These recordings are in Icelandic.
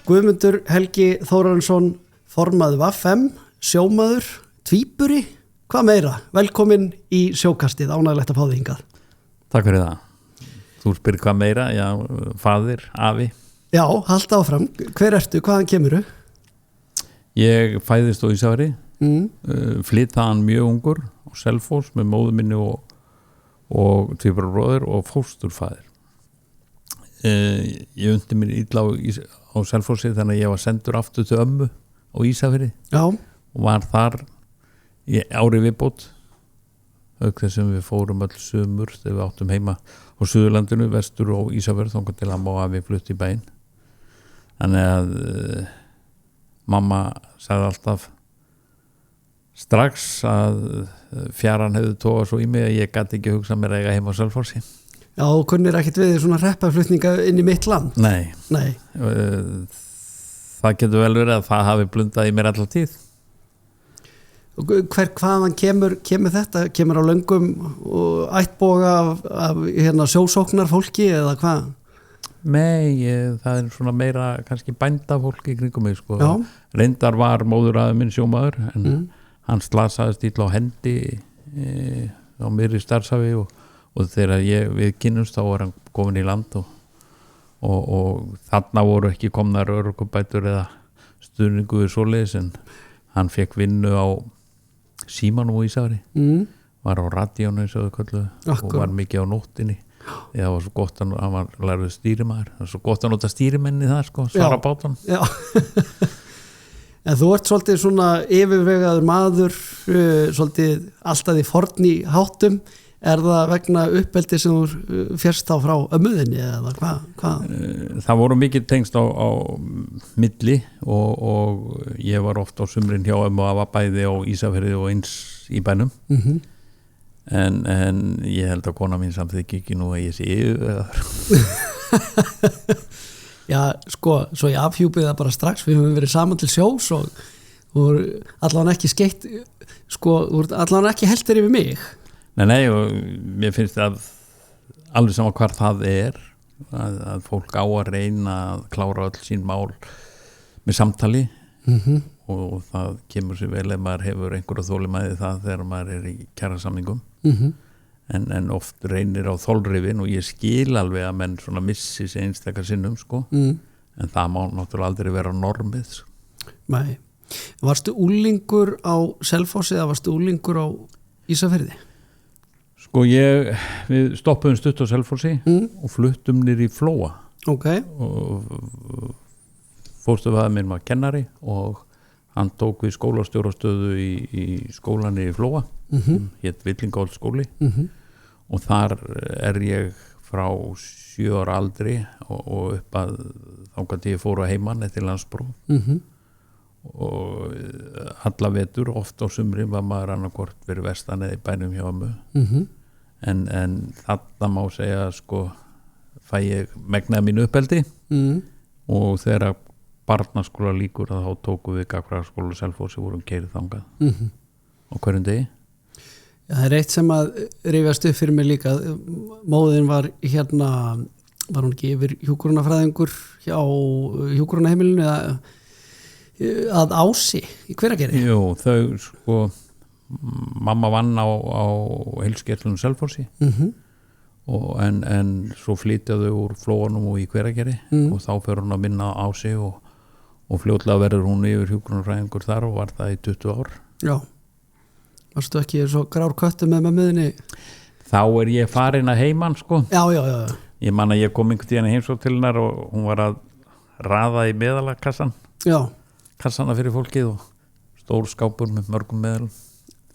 Guðmundur Helgi Þórarinsson, formaður VFM, sjómaður, tvíburi, hvað meira? Velkomin í sjókastið, ánægilegt að fá þig hingað. Takk fyrir það. Þú spyrir hvað meira, já, faðir, afi. Já, halda áfram. Hver ertu, hvaðan kemurðu? Ég fæðist á Ísafirði, flytt þaðan mjög ungur á Selfoss með móður minni og tvíburabróðir og fósturfaðir. Ég undi mér illa á Selfossi þannig að ég var sendur aftur til ömmu á Ísafirði. Já. Og var þar í ári viðbót auk þess sem við fórum öll sumur þegar við áttum heima á Suðurlandinu, vestur og Ísafjörð þangað til að má að við flutt í bæinn. Þannig að mamma sagði alltaf strax að fjaran hefði tókað svo í mig að ég gæti ekki hugsað mér að eiga heima á Selfossi. Já, þú kunnir ekkert við svona hreppaflutninga inn í mitt land? Nei. Það getur vel verið að það hafi blundað í mér allar tíð. Og hvaðan kemur þetta? Kemur á löngum og ættboga af sjósóknar fólki eða hvað? Nei, það svona meira kannski bændafólki í kringum mig, sko. Já. Reyndar var móðurafi minn sjómaður en hann slasaðist illa á hendi á miðri Starfshafi og þegar við kynnumst þá var hann komin í land og þarna voru ekki komnar örorkubætur eða stuðningu við svoleiðis en hann fekk vinnu á Símanum á Ísafirði, var á radíónu eins og þau kölluðu og var mikið á nóttinni. Það var svo gott að hann var lærður stýrimaður, það var svo gott að nota stýrimenni það, sko, svara bátan. Já. En þú ert svolítið svona yfirvegaður maður, svolítið alltaf í forni háttum. Er það vegna uppeldi sem þú fjörst þá frá ömmuðinni eða hvað? Það voru mikið tengst á milli og ég var oft á sumrin hjá ömmu og var bæði á Ísafirði og eins í bænum. En ég held að kona mín samþykki ekki nú að ég sé yfirvegaður. Já, sko, svo ég afhjúpið það bara strax, við höfum verið saman til sjós og þú voru allavega ekki skeitt, sko, þú voru allavega ekki heldur yfir mig. Nei, og mér finnst það alveg sama hvar það er að fólk á að reyna að klára öll sín mál með samtali og það kemur sér vel ef maður hefur einhverja þolinmæði það þegar maður er í kjarasamningum en oft reynir á þolrifin og ég skil alveg að menn svona missi sig einstakar sinnum, sko en það má náttúrulega aldrei vera normið. Nei. Varstu úlingur á Selfossi eða varstu úlingur á Ísafirði? Sko við stoppuðum stutt á Selfossi og fluttum niður í Flóa. Og fósturfaðir minn var kennari og hann tók við skólastjórastöðu í skólanni í Flóa, hét Villingholt skóli og þar er ég frá 7 ára aldri og upp að þangað til ég fór að heiman eftir landspróf og alla vetur oft á sumri var maður annarkvort fyrir vestan eða í bænum hjá ömmu en þarna má segja, sko, fæ ég megnaði mínu uppeldi og þegar barnaskóla líkur að þá tóku við Gagnfræðaskóla Selfossi vorum keyrið þangað á hverjum degi. Já, það er eitt sem að rifjast upp fyrir mig líka. Móðin var var hún ekki yfir hjúkrunarfræðingur hjá hjúkrunarheimilinu eða að Ási í Hveragerði? Jú, þau, sko, mamma vann á heilsugæslunni Selfossi en svo flytjaðu úr Flóanum og í Hveragerði og þá fer hún að vinna á Ási og fljótlega verður hún yfir hjúkrunarfræðingur þar og var það í 20 ár. Já. Varstu ekki svo grár köttu með mömmuðinni? Þá er ég farin að heiman, sko. Já. Ég man að ég kom einhvern tíðan heimsókn til hennar og hún var að raða í meðalakassan. Já. Kassana fyrir fólkið og stór skápur með mörgum meðalum.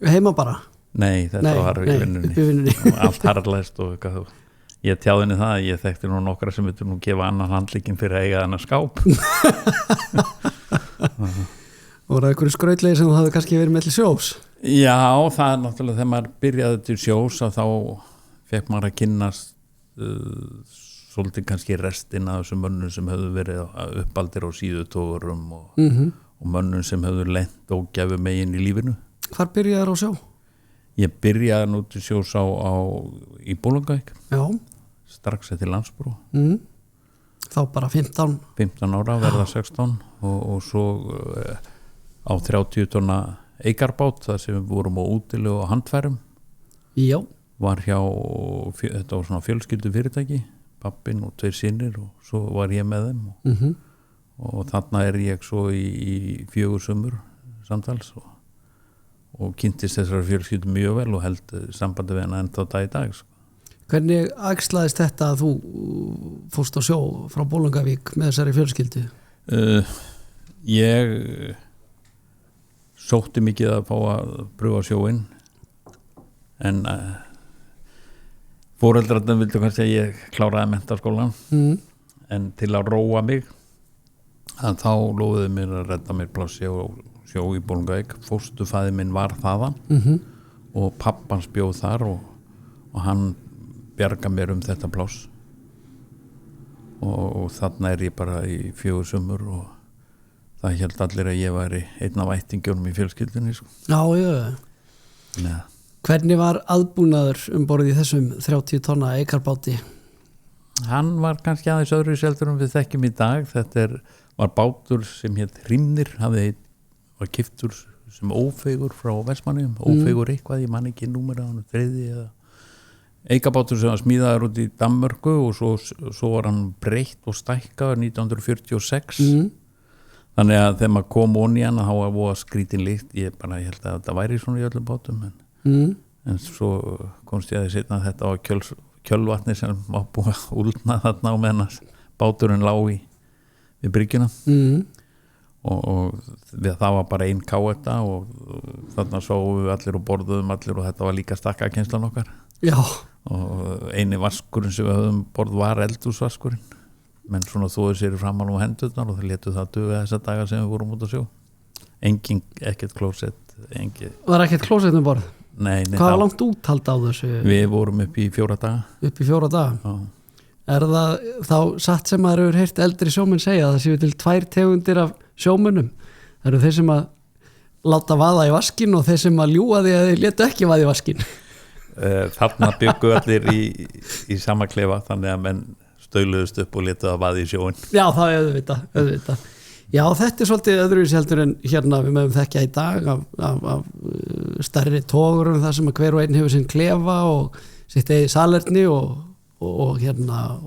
Heima bara? Nei, þetta var í vinnunni. Allt harðlæst og eitthvað. Ég tjáði henni það að ég þekkti nú nokkra sem viltu nú gefa annan handlíkin fyrir að eiga þennan skáp. Og var það einhverju skrautlegi sem þú hafði kannski verið með til sjós? Já, það er náttúrulega þegar maður byrjaði til sjós að þá fekk maður að kynnast svolítið kannski restin af þessum mönnum sem höfðu verið uppaldir á síðutógurum og mönnum sem höfðu lent og gefið megin í lífinu. Hvar byrjaði þér á sjó? Ég byrjaði nú til sjós í Bolungarvík. Já. Strax eftir landsbrú. þá bara 15 ára, verða 16 og svo á 30 tonna eikarbát þar sem við vorum á útilegu og handfærum. Já. Var hjá, þetta var svona fjölskyldu fyrirtæki, pappin og 2 synir og svo var ég með þeim og þarna ég svo í 4 sumur samtals og kynntist þessar fjölskyldu mjög vel og held sambandi við hana ennþá dag í dag sko. Hvernig æxlaðist þetta að þú fórst á sjó frá Bolungarvík með þessari fjölskyldu? Ég sótti mikið að fá að pröfa sjóinn en foreldrarnir vildu kannski að ég kláraði menntaskólan en til að róa mig að þá lofuðu mér að redda mér plássi og sjó í Bolungarvík. Fóstufaðir minn var þaðan og pappans bjóð þar og hann bjarga mér þetta pláss og þarna ég bara í 4 sumur og það held allir að ég væri einn af ættingjunum í fjölskyldunni sko. Já. Hvernig var aðbúnaður borð í þessum 30 tonna eikarbáti? Hann var kannski aðeins öðru seldur en við þekkjum í dag. Þetta var bátur sem hét Hrímnir, var keyptur sem ófeigur frá Vestmannaeyjum, ófeigur eitthvað, ég man ekki númer á hann, 3. eða eikabátur sem var smíðaður út í Danmörku og svo var hann breytt og stækkaður 1946 þannig að þegar maður kom onni hann þá var voða skrítin líkt ég held að þetta væri svona í öllum bátum en svo komst ég að setna að þetta var kjölvatni sem var búið að úlna þarna á meðan báturinn lá við bryggjuna og það var bara 1 káetta og þarna sóum við allir og borðuðum allir og þetta var líka stakkakennslan okkar. Já. Og eini vaskurinn sem við höfum borð var eldhúsvaskurinn menn svona þóðu sér framan á hendurnar og það létu það duga þessa daga sem við vorum út að sjó ekkert klósett Var ekkert klósett borð? Nei, hvað var langt úthald á þessu? Við vorum upp í 4 daga. Upp í 4 daga? Já. Er það þá satt sem maður hefur heyrt eldri sjómenn segja að það séu til 2 tegundir af sjómennum? Það eru þeir sem að láta vaða í vaskinn og þeir sem að ljúga því að þeir létu ekki vaða í vaskinn. Þarna byggu allir í sama klefa þannig að menn stöluðust upp og létu að vaða í sjóin. Já, það er auðvitað. Já, þetta svolítið öðruvísi heldur en hérna við mögum þekkja í dag af stærri togurum þar sem að hver og einn hefur sinn klefa og sitt eigi salerni og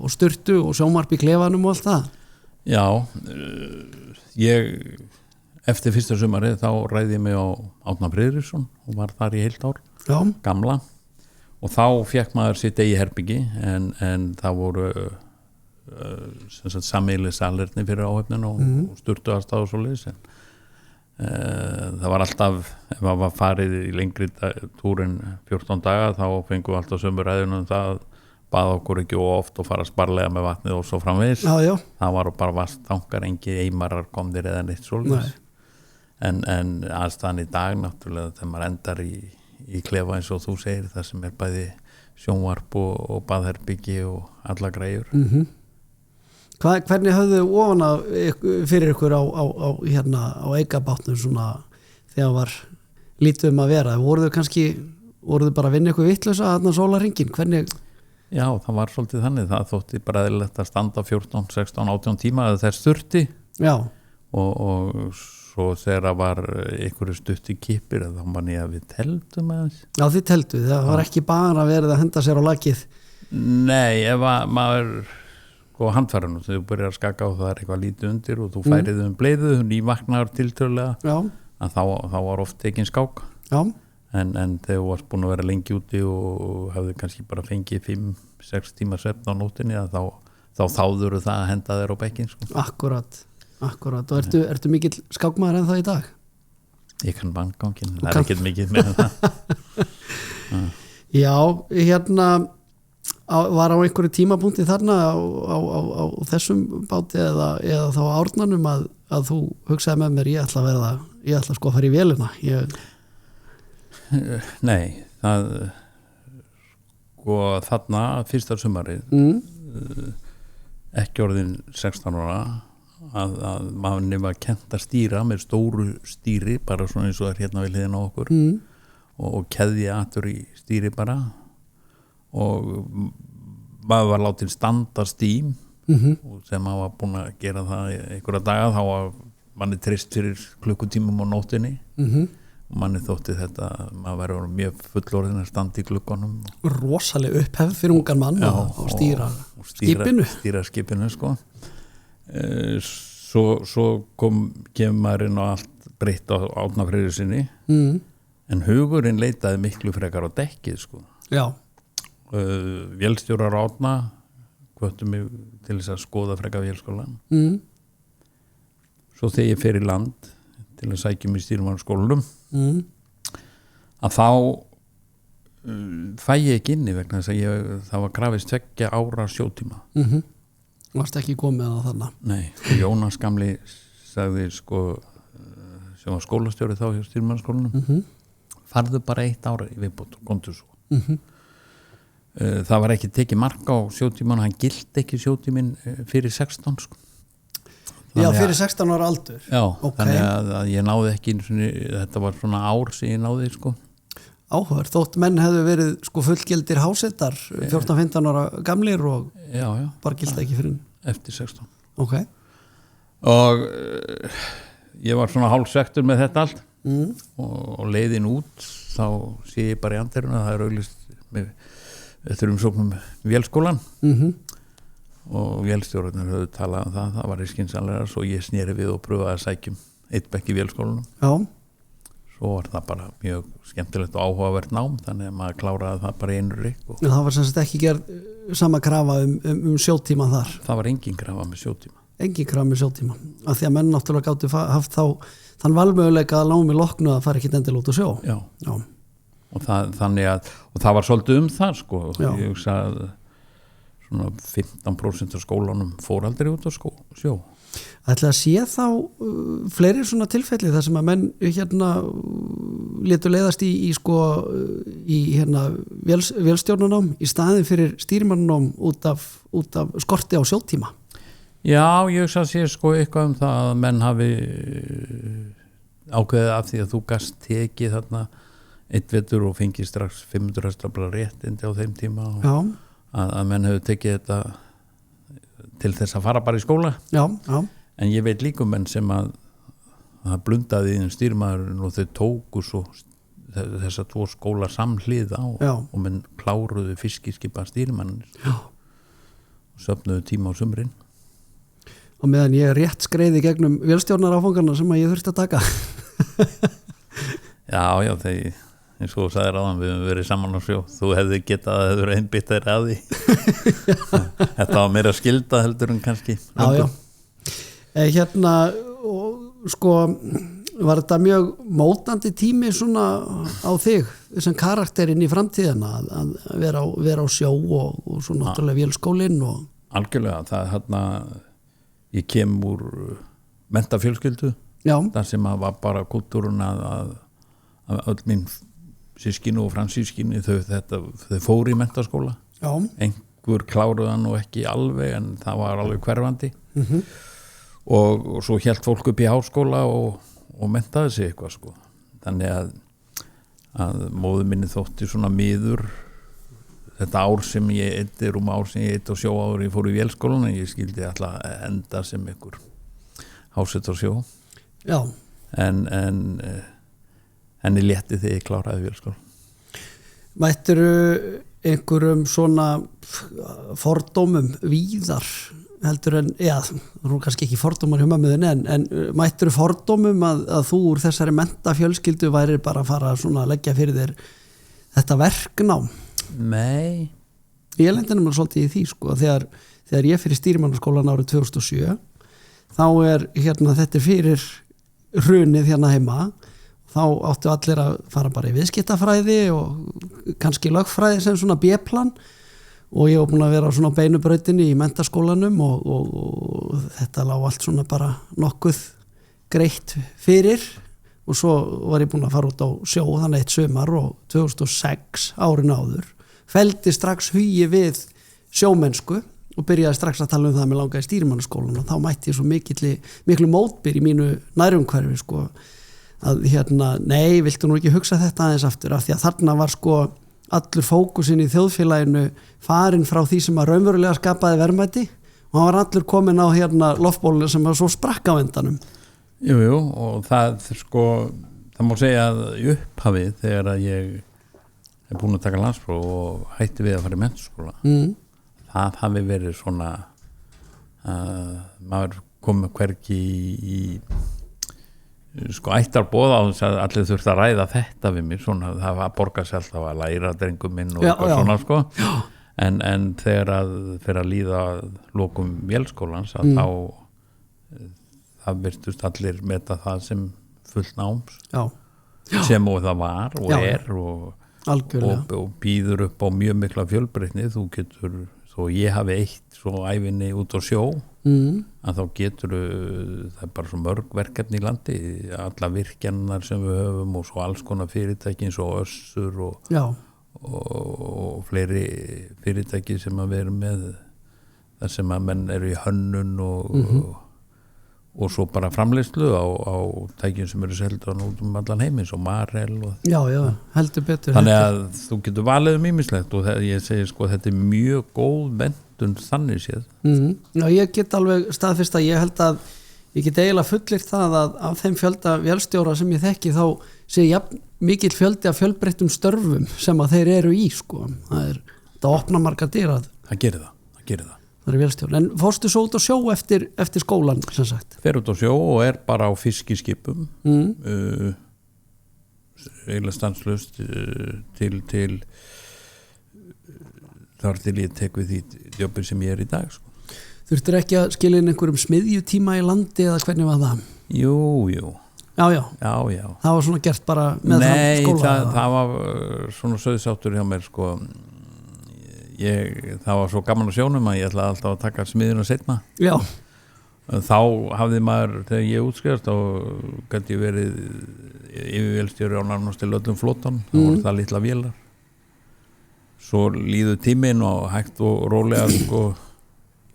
sturtu og sjónvarp í klefanum og allt það. Já, ég eftir fyrsta sumarið þá ræði ég mig á Árna Friðriksson og var þar í heilt ár. Já. Gamla og þá fekk maður sitt eigi herbyggi en það voru sameiginleg salerni fyrir áhöfninu og sturtu aðstæð og svoleiðis en það var alltaf ef maður var farið í lengri túr en 14 daga þá fengum við alltaf sömu ræðunum það baða okkur ekki oft og fara sparlega með vatnið og svo framvegis. Já. Það var bara vasttankar, engi eimarar komnir eða neitt svoleiðis en aðstæðan í dag náttúrulega þegar maður endar í klefa eins og þú segir það sem bæði sjónvarp og baðherbyggi og alla græjur. Hvernig höfðu ofan fyrir ykkur á eikabátnum svona þegar var lítið að vera? Voruðu bara að vinna ykkur vitlausa þarna sólarhringinn? Hvernig? Já, það var svolítið þannig. Það þótti bara eðlilegt að standa 14, 16, 18 tíma eða þess þurfti. Já. Og svo þegar það var einhverju stutt í kipir þá man ég að við teldum aðeins. Já, þið teldu. Það var ekki bara verið að henda sér á lakið. Nei, ef maður handfærinu, þegar þú byrjar að skaka og það er eitthvað lítið undir og þú færið bleiðu, nývaknar tiltölulega að þá var oft tekinn skák. Já. En þegar þú varst búin að vera lengi úti og hafði kannski bara fengið 5-6 tíma svefn á nóttinni þá þáður það að henda þér á bekkin sko. Akkurat og ertu mikill skákmaður en það í dag? Ég kann bandgangin, það er ekkert mikið með það. Já, var á einhverju tímapunkti þarna á þessum báti eða þá Árnanum að þú hugsaði með mér ég ætla sko að fara í vélina Nei, þarna fyrsta sumarið ekki orðin 16 ára að maður var kennt að stýra með stóru stýri bara svona eins og er hérna við hliðina á okkur og keðja aftur í stýri bara og maður var látið standa stím og sem hann var búin að gera það í einhverja daga, þá var manni trist fyrir klukkutímum á nóttinni og manni þótti þetta maður verður mjög fullorðin að standa í glugganum. Rosaleg upphefð fyrir ungan mann og stýra skipinu sko. Svo kemur maður inn og allt breytt á Árnafreyri sinni en hugurinn leitaði miklu frekar á dekkið sko. Vélstjórar Árna hvöttu mig til þess að skoða frekar vélskólan svo þegar ég fer í land til að sækja mig í stýrimannaskólanum að þá fæ ég ekki inni vegna þess að það var krafist 2 ára sjótíma. Varst ekki komið á þarna? Nei, Jónas gamli sagði sko sem var skólastjóri þá hjá stýrimannaskólanum farðu bara 1 ára í viðbót og komdu svo. Það var ekki tekið mark á sjótíman, hann gildi ekki sjótímin fyrir 16 sko. Fyrir 16 ára aldur. Þannig að ég náði ekki þetta var svona ár sem ég náði sko. Áhugavert, þótt menn hefðu verið sko fullgildir hásettar 14-15 ára gamlir og bara gildi ekki fyrir eftir 16. Og ég var svona hálfsektur með þetta allt og leiðin út þá sé ég bara í andirinu að það auglýst með eftir umsóknum vélskólan og vélstjórarnir höfðu talað það var skynsamlega, svo ég sneri við og pröfaði að sækjum 1 bekk í vélskólanum. Svo var það bara mjög skemmtilegt og áhugavert nám, þannig að maður kláraði það bara í einu rykk. Það var sem sagt ekki gerð sama krafa um sjótíma þar? Það var engin krafa með sjótíma. Engin krafa með sjótíma, af því að menn náttúrulega gátu haft þá þann valmöguleika að námi loknu að fara ekki endilega út á sjó. Já. Og það var svolítið það sko. Ég hugsa að svona 15% af skólanum fór aldrei út á sjó. Ætli að sé þá fleiri svona tilfelli þar sem að menn létu leiðast í vélstjórnarnám í staðin fyrir stýrimannanám út af skorti á sjótíma. Já, ég hugsa að sé sko eitthvað það að menn hafi ákveðið af því að þú gast tekið þarna 1 vetur og fengið strax 500 hestabla réttindi á þeim tíma og að menn hefur tekið þetta til þess að fara bara í skóla. En ég veit líka menn sem að blundaði í stýrimaðurinn og þau tóku svo þessa 2 skóla samhlið á og menn kláruðu fiskiskipa stýrimannin og söfnuðu tíma á sumrin. Og meðan ég rétt skreiði gegnum vélstjórnaráfangarna sem að ég þurfti að taka. Já, þegar eins og þú sagðir áðan, við höfum verið saman á sjó, þú hefði getað að það hefur einbytt þeirra að því. Þetta var meira skylda heldur en kannski. Já. Sko var þetta mjög mótandi tími svona á þig sem karakterinn í framtíðina að vera á sjó og svo náttúrulega vélskólinn og algjörlega, það ég kem úr menntafjölskyldu þar sem að var bara kultúrun að öll mín sískinu og fransískinu þau fóru í menntaskóla. Einhver kláruði hann og ekki alveg en það var alveg hverfandi og svo hélt fólk upp í háskóla og menntaði sig eitthvað sko. Þannig að móður minni þótti svona miður þetta ár sem ég eitti rúma ár sem ég eitti á sjó áður ég fór í vélskólan en ég skildi alltaf enda sem einhver hásett á sjó. En henni létti þegar ég kláraði vélskólan. Mættirðu einhverjum svona fordómum víðar heldur en, nú kannski ekki fordómar hjá mömmuðinni en mættirðu fordómum að þú úr þessari menntafjölskyldu væri bara að fara svona að leggja fyrir þér þetta verknám? Nei. Ég lendi nefnilega svolítið í því sko þegar ég fyrir stýrimannaskólan árið 2007 þá þetta fyrir hrunið hérna heima þá áttu allir að fara bara í viðskiptafræði og kannski lögfræði sem svona B-plan og ég var búin að vera á svona beinubrautinni í menntaskólanum og þetta lá allt svona bara nokkuð greitt fyrir og svo var ég búin að fara út á sjó þannig eitt sumar og 2006 árin áður felldi strax hugi við sjómennsku og byrjaði strax að tala það með langaði stýrimannaskólan og þá mætti ég svo miklu mótbyr í mínu nærumhverfi sko að nei, viltu nú ekki hugsa þetta aðeins aftur af því að þarna var sko allur fókusinn í þjóðfélaginu farin frá því sem að raunverulega skapaði verðmæti og hann var allur komin á hérna loftbólinu sem var svo sprakk á endanum. Jú, og það sko, það má segja að í upphafið þegar að ég er búin að taka landspróf og hætti við að fara í menntaskóla, það hafi verið svona maður komið hvergi í sko ættarboð á þess að allir þurft að ræða þetta við mér, svona það var að borga sér alltaf að læra drengum minn og svona sko, en þegar að fyrir að líða lokum vélskólans að þá það virtust allir meta það sem fullt náms sem og það var og og býður upp á mjög mikla fjölbreytni. Þú getur, þó ég hafi eitt svo ævinni út á sjó að þá getur það er bara svo mörg verkefni í landi, alla virkjannar sem við höfum og svo alls konar fyrirtæki eins og Össur og fleiri fyrirtæki sem að vera með þar sem að menn eru í hönnun og svo bara framleiðslu á tækjum sem eru seldan út allan heimins og Marel og já, heldur betur. Þannig að þú getur valið ýmislegt og ég segi sko þetta er mjög góð menntun þannig séð. Já, ég get alveg staðfest að ég held að ég get eiginlega fullyrt það að af þeim fjölda vélstjóra sem ég þekki þá sé jafn mikill fjöldi af fjölbreyttum störfum sem að þeir eru í sko. Það opna marga dyr að það gerir það. Það er vélstjórn. En fórstu svo út á sjó eftir skólan, sem sagt? Fer út á sjó og er bara á fiskiskipum eiginlega stanslaust til þar til ég tek við því jobbi sem ég er í dag sko. Þurftir ekki að skilja inn einhverjum smiðjutíma í landi eða hvernig var það? Jú. Já. Það var svona gert bara með skóla? Nei, það var svona söðsáttur hjá mér sko. Það var svo gaman á sjónum að ég ætlaði alltaf að taka smiðuna seinna. Já. Þá hafði maður, þegar ég útskrifast þá gæti ég verið yfirvélstjóri á nánast til öllum flottan, þá voru það litla vélar. Svo líður tíminn og hægt og rólega sko,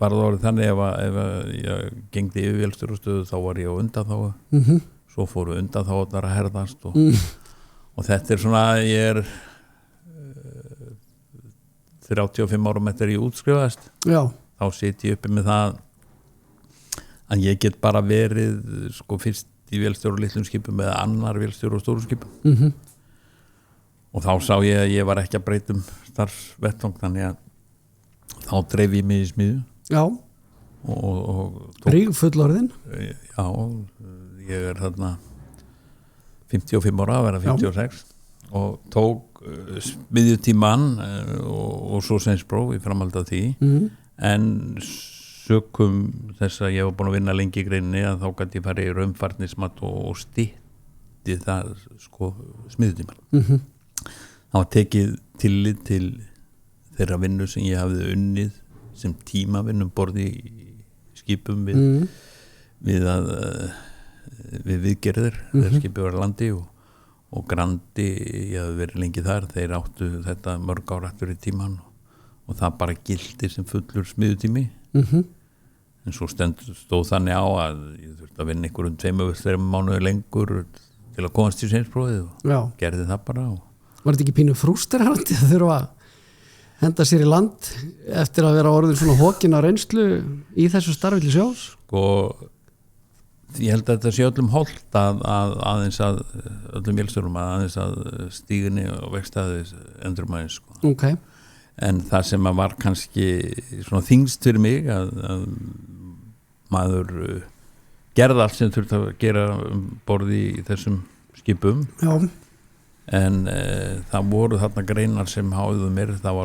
var það orðið þannig ef ég gengdi yfirvélstjórastöðu þá var ég á undanþágu. Svo fóru undanþágunar að herðast og þetta er svona, ég er 35 árum eftir ég útskrifaðist. Já. Þá sit ég uppi með það að ég get bara verið sko fyrst í vélstjóru og litlum skipum eða annar vélstjóru og stóru skipum. Og þá sá ég að ég var ekki að breytum starfsvettvang, þannig að þá dreif ég mig í smiðu. Já. Rígfullorðin? Já, ég er þarna 55 ára að vera 56 og tók smiðjutíman og svo seinspróf í framhaldi af því en sökum þess að ég var búin að vinna lengi í greininni að þá gæti ég farið í raunfarnismat og stytti það sko smiðjutíman. Það var tekið tillit til þeirra vinnu sem ég hafði unnið sem tímavinnum borði í skipum við viðgerðir þegar skipið var landi og Grandi, ég hafði verið lengi þar, þeir áttu þetta mörg ára aftur í tíman og það bara gildi sem fullur smiðutími. En svo stóð þannig á að ég þurfti að vinna einhverjum 2-3 mánuði lengur til að komast í seinsprófið og gerði það bara. Var þetta ekki pínu frústerandi að þurfa að henda sér í land eftir að vera orðin svona hókin á reynslu í þessu starfi til sjós? Sko, ég held að þetta sé öllum hollt að aðeins að öllum vélstjórum að aðeins að stíginni og vegstæðis endurmæðis sko. Okay. En það sem að var kannski svona þyngst fyrir mig að maður gerði allt sem þurfti að gera borði í þessum skipum. Já. En það voru þarna greinar sem háðu mér, það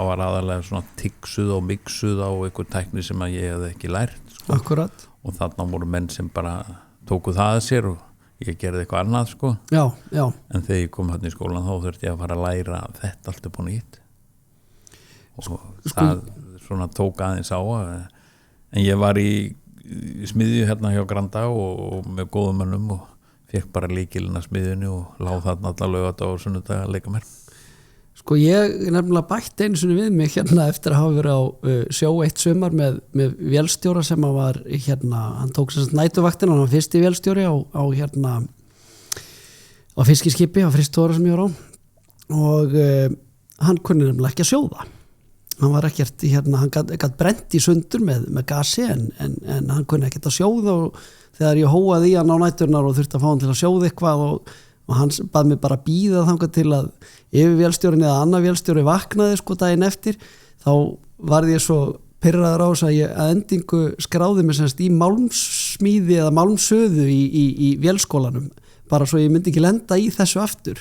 var aðalega svona tiksuð og miksuð á einhver tækni sem að ég hefði ekki lært sko. Akkurat. Og þarna voru menn sem bara tóku það að sér og ég gerði eitthvað annað sko. Já. En þegar ég kom hann í skólan þá þurfti ég að fara að læra þetta allt upp á nýtt og það svona tók aðeins á en ég var í smiðju hérna hjá Granda og með góðum mönnum og fekk bara lykilinn að smiðjunni og láð þarna alla laugardaga og sunnudaga að leika mér. Sko ég nefnilega bætti einu sinni við mig hérna eftir að hafa verið á sjó eitt sumar með vélstjóra sem að var hérna, hann tók sem sagt nætuvaktina, hann var fyrsti vélstjóri á hérna á fiskiskipi, á Fristóra sem ég var á og hann kunni nefnilega ekki að sjóða hann var ekkert hann gat brent í sundur með gasi en hann kunni ekkert að sjóða og þegar ég hóaði í hann á næturnar og þurfti að fá hann til að sjóða eitthvað og hann bað mig bara bíða þangað til að yfirvélstjórinn eða annar vélstjóri vaknaði sko daginn eftir, þá varð ég svo pirraður á þess að ég að endingu skráði mig semst í málmsmíði eða málmsöðu í vélskólanum, bara svo ég myndi ekki lenda í þessu aftur.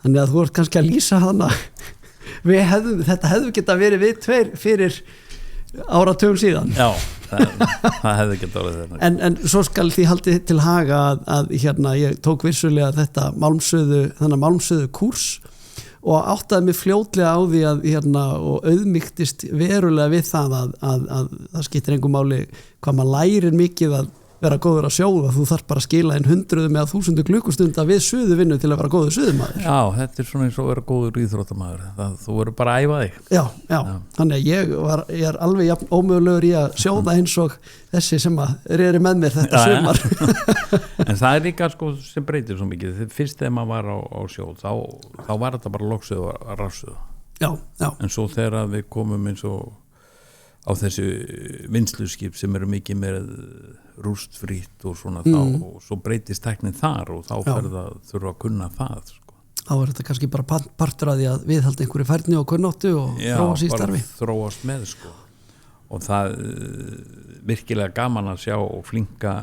Þannig að þú ert kannski að lýsa hana þetta hefðu geta verið við tveir fyrir áratugum síðan. Já, það hefðu geta verið þeirra. En svo skal því haldið til haga að ég tók vissulega þetta málmsöðu kúrs og áttaði mig fljótlega á því og auðmýktist verulega við það að það skiptir engu máli hvað maður lærir mikið að vera góður að sjóða, þú þarf bara að skila inn 100 eða 1000 klukkustunda við suðuvinnu til að vera góður suðumaður. Já, þetta svona eins og vera góður íþróttamaður, þú verður bara að æfa þig. Já. Þannig að ég er alveg jafn ómögulegur í að sjóða eins og þessi sem að eru með mér þetta sumar. En það er líka sko sem breytir svo mikið, fyrst þegar maður var á sjóð, þá var þetta bara loksuð og rafsuð. Já. En svo þegar við komum eins og á þessu vinnsluskip sem eru mikið með rústfrítt og svona þá og svo breytist tæknin þar og þá þurfa að kunna það sko. Þá er þetta kannski bara partur að því að viðhalda einhverju færni og kunnáttu og þróast í starfi. Já, bara þróast með sko. Og það virkilega gaman að sjá og flinka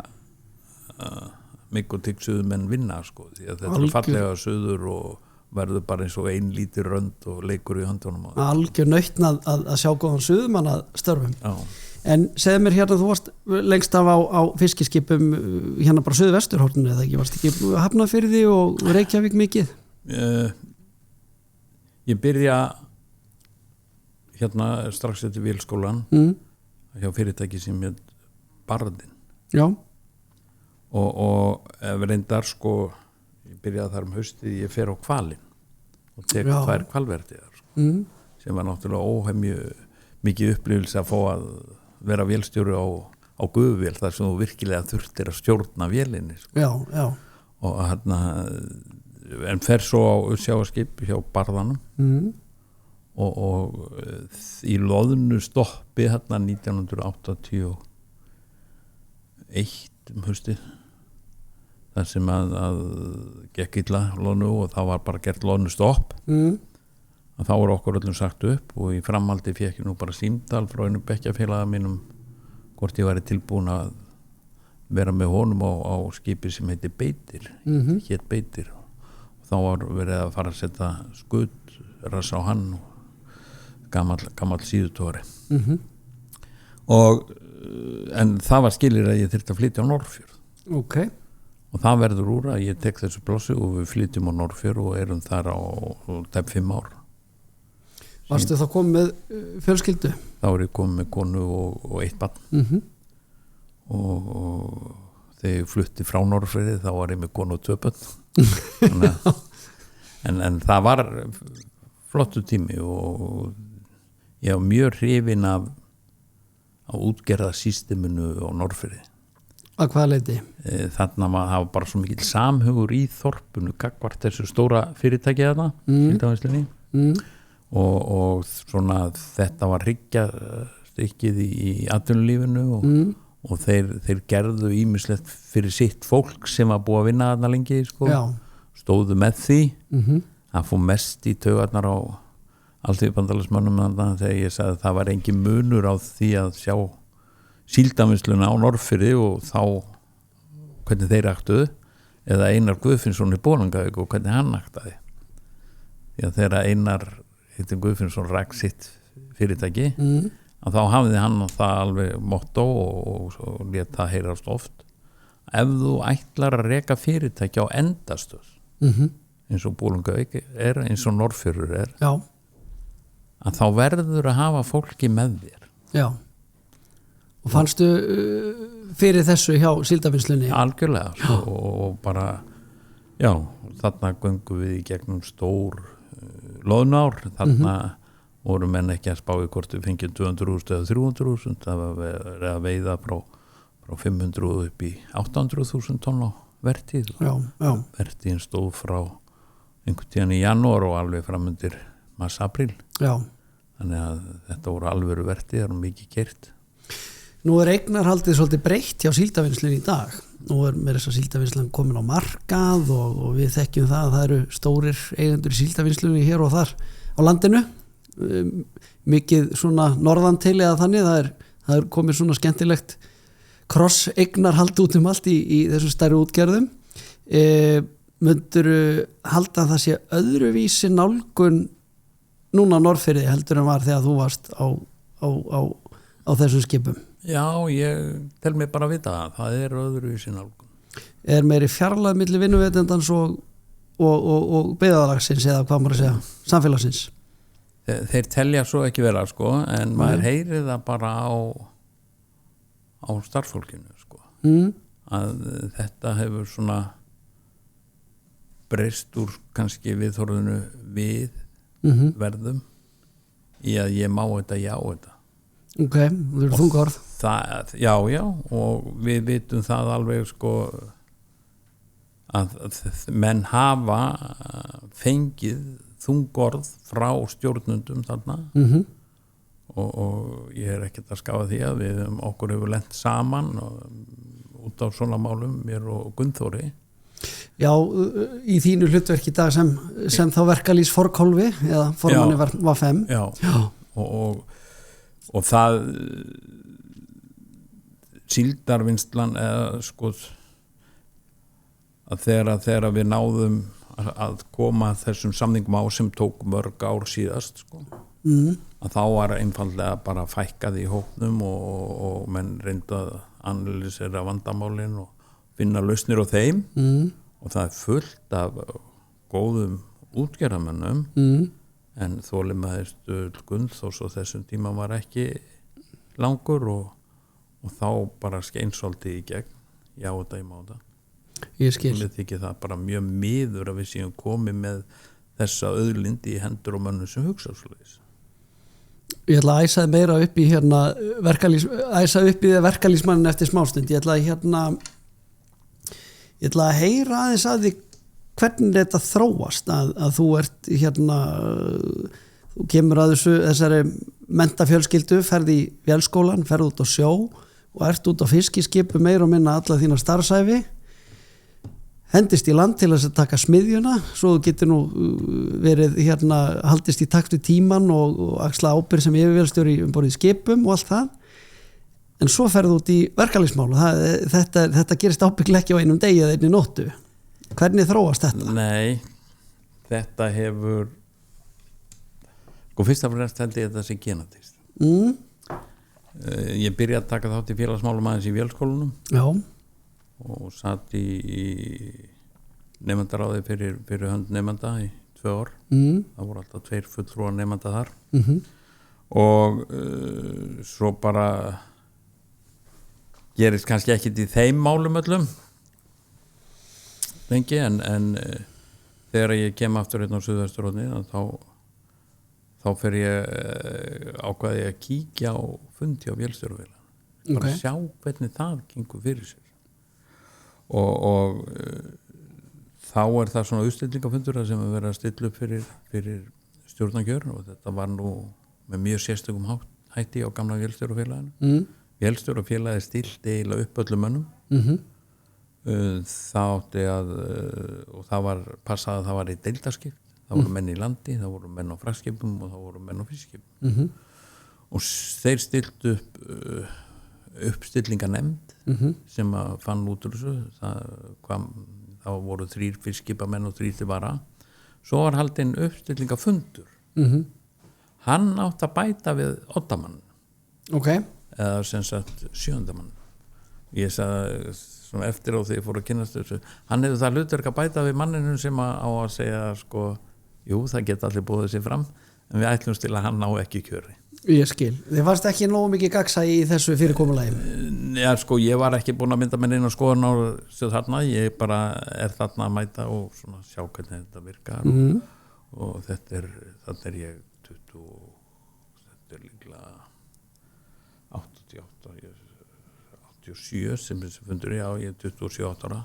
mikil suðumenn vinna sko, því að þetta er fallega suður og verður bara eins og ein lítil rönd og leikur í höndunum. Algjör nautn að sjá góðan suðumann að störfum. Já. En segðu mér þú varst lengst af á fiskiskipum bara suðvesturhorninu eða ekki, varst ekki Hafnarfirði og Reykjavík mikið? Ég byrja strax eftir vélskólan hjá fyrirtæki sem heit Barðin. Já. Og reyndar sko, ég byrjaði þar haustið, ég fer á Hvalinn og tek 2 hvalvertíðar sko, sem var náttúrulega óhemju mikið upplifelse að fá að vera vélstjóri á gufuvél þar sem þú virkilega þurftir að stjórna vélinni sko. Já. Og en fer svo á sjávarskip hjá Barðanum og í loðnu stoppi 1981 haustið þar sem að gekk illa loðnu og það var bara gert loðnu stopp og þá var okkur öllum sagt upp og í framhaldi fékk ég nú bara símtal frá einu bekkjafélaga mínum hvort ég væri tilbúin að vera með honum á skipi sem heitir Beitir, hét Beitir og þá var verið að fara að setja skudrass á hann og gamall síðutóri og en það var skilir að ég þyrfti að flytja á Norðfjörð. Okay. Og það verður úr að ég tek þessu plássu og við flytjum á Norðfjörð og erum þar á tæp 5 ár. Varstu þá komið með fjölskyldu? Þá er ég komið með konu og 1 barn og þegar ég flutti frá Norðfirði þá var ég með konu og 2 börn en það var flottu tími og ég var mjög hrifinn af útgerða systeminu á Norðfirði. Að hvaða leyti? Þannig að það var bara svo mikil samhugur í þorpunu gagnvart þessu stóra fyrirtæki þarna Síldarvinnslustöðinni og svona þetta var hryggjarstykkið í atvinnulífinu og þeir gerðu ýmislegt fyrir sitt fólk sem var búið að vinna þarna lengi sko. Stóðu með því það fór mest í taugarnar á Alþýðubandalagsmönnum þegar ég sagði að það var engin munur á því að sjá Síldarvinnsluna á Norðfirði og þá hvernig þeir aktuðu eða Einar Guðfinnsson í Bolungarvík og hvernig hann aktaði því að þegar Einar Guðfinnsson rak sitt fyrirtæki að þá hafði hann það alveg motto og lét það heyrast oft ef þú ætlar að reka fyrirtæki á endastöð eins og Bolungarvík er eins og Norðfjörður er að þá verður að hafa fólki með þér og fannstu fyrir þessu hjá Síldarvinnslunni? Algjörlega og bara þarna göngum við í gegnum stór loðnár, þarna voru menn ekki að spá í hvort við fengjum 200.000 eða 300.000, það var verið að veiða frá 500 upp í 800.000 tonn á vertíð vertíðin stóð frá einhvern tíðan í janúar og alveg framundir mars-apríl þannig að þetta voru alvöru verti, það eru mikið keyrt. Nú eignarhaldið svolítið breytt hjá síldavinnslunni í dag. Nú meira þess að síldavinnslan komin á markað og við þekkjum það að það eru stórir eigendur í síldavinnslunni hér og þar á landinu. Mikið svona norðan til eða þannig, það er komið svona skemmtilegt kross eignarhald út allt í þessum stærri útgerðum. Myndirðu halda að það sé öðruvísi nálgun núna Norðfirði heldur en var þegar þú varst á þessum skipum? Já, ég tel mig bara að vita það er öðruvísi nálgun. Er meiri fjarlægð milli vinnuveitendans og byggðarlagsins eða hvað maður að segja, samfélagsins? Þeir telja svo ekki vera sko, en maður heyri það bara á starfsfólkinu sko. Að þetta hefur svona breyst úr kannski viðhorfinu við verðum í að ég má þetta, ég á þetta. Ok, þú eru þung orð. Já, og við vitum það alveg sko að menn hafa fengið þung orð frá stjórnundum þarna og ég er ekkert að skafa því að okkur hefur lent saman út á svona málum, mér og Gunnþóri. Já, í þínu hlutverk í dag sem þá verkalýs forkólfi eða formanni var 5. Já. Og það síldarvinnslan eða sko að þegar við náðum að koma þessum samningum á sem tók mörg ár síðast sko, að þá var einfaldlega bara fækkað í hópnum og menn reyndu að analysera vandamálin og finna lausnir á þeim og það er fullt af góðum útgerðarmönnum en þolinmæðistur Gunnþórs og þessum tíma var ekki langur og þá bara skeinsóldi í gegn þetta í máta. Ég skil. Mér þykir það bara mjög miður að við séum komið með þessa auðlind í hendur og mönnum sem hugsa svoleiðis. Ég ætla að æsaði meira upp í verkalýsmannin eftir smástund. Ég ætla að heyra aðeins að því hvernig þetta þróast að þú ert þú kemur að þessari menntafjölskyldu, ferð í vélskólan, ferð út á sjó og ert út á fiskiskipu meira og minna alla þína starfsæfi, hendist í land til þess að taka smiðjuna svo þú getur nú verið haldist í takt við tíman og axla ábyrgð sem yfirvélstjóri borðið skipum og allt það, en svo ferð út í verkalýðsmál og þetta gerist ábyggilega ekki á einum degi eða einni nóttu. Hvernig þróast þetta? Nei, þetta hefur fyrst af fremst held ég þetta sé genetist. Ég byrjaði að taka þátt í félagsmálum aðeins í vélskólanum. Já. Og satt í nemendaráði fyrir hönd nemenda í 2 ár. Það voru alltaf 2 fulltrúar nemenda þar. Og svo bara gerist kannski ekkit í þeim málum öllum lengi en þegar ég kem aftur hérna á Suðvesturhorni þá fer ég ákvaði að kíkja á fundi á vélstjórafélaginu bara sjá hvernig það gengur fyrir sér og þá er það svona uppstillingafundur sem er verið að stilla upp fyrir stjórnarkjör og þetta var nú með mjög sérstökum hætti á gamla vélstjórafélaginu. Vélstjórafélagið stilti eiginlega upp öllum mönnum. Það átti og það var passað að það var í deildaskipt, það voru menn í landi, það voru menn á fraktskipum og það voru menn á fiskskipum og þeir stiltu upp uppstillingarnefnd sem að fann út úr þessu þá voru 3 fiskskipamenn og 3 til vara, svo var haldinn uppstillingafundur hann átti að bæta við 8 mann eða sem sagt 7. mann. Ég sagði svona eftir á því ég fór að kynnast þessu, hann hefur það hlutverk að bæta við manninu sem á að segja sko, jú það geta allir búið sér fram en við ætlumst til að hann ná ekki kjöri. Ég skil, þið varst ekki nógu mikið gagsa í þessu fyrirkomulagi? Já sko, ég var ekki búin að mynda með neina skoðun á þarna, ég bara er þarna að mæta og svona sjá hvernig þetta virkar og þetta er ég 20, þetta er líklega 87 sem þessi fundur ég er 27 ára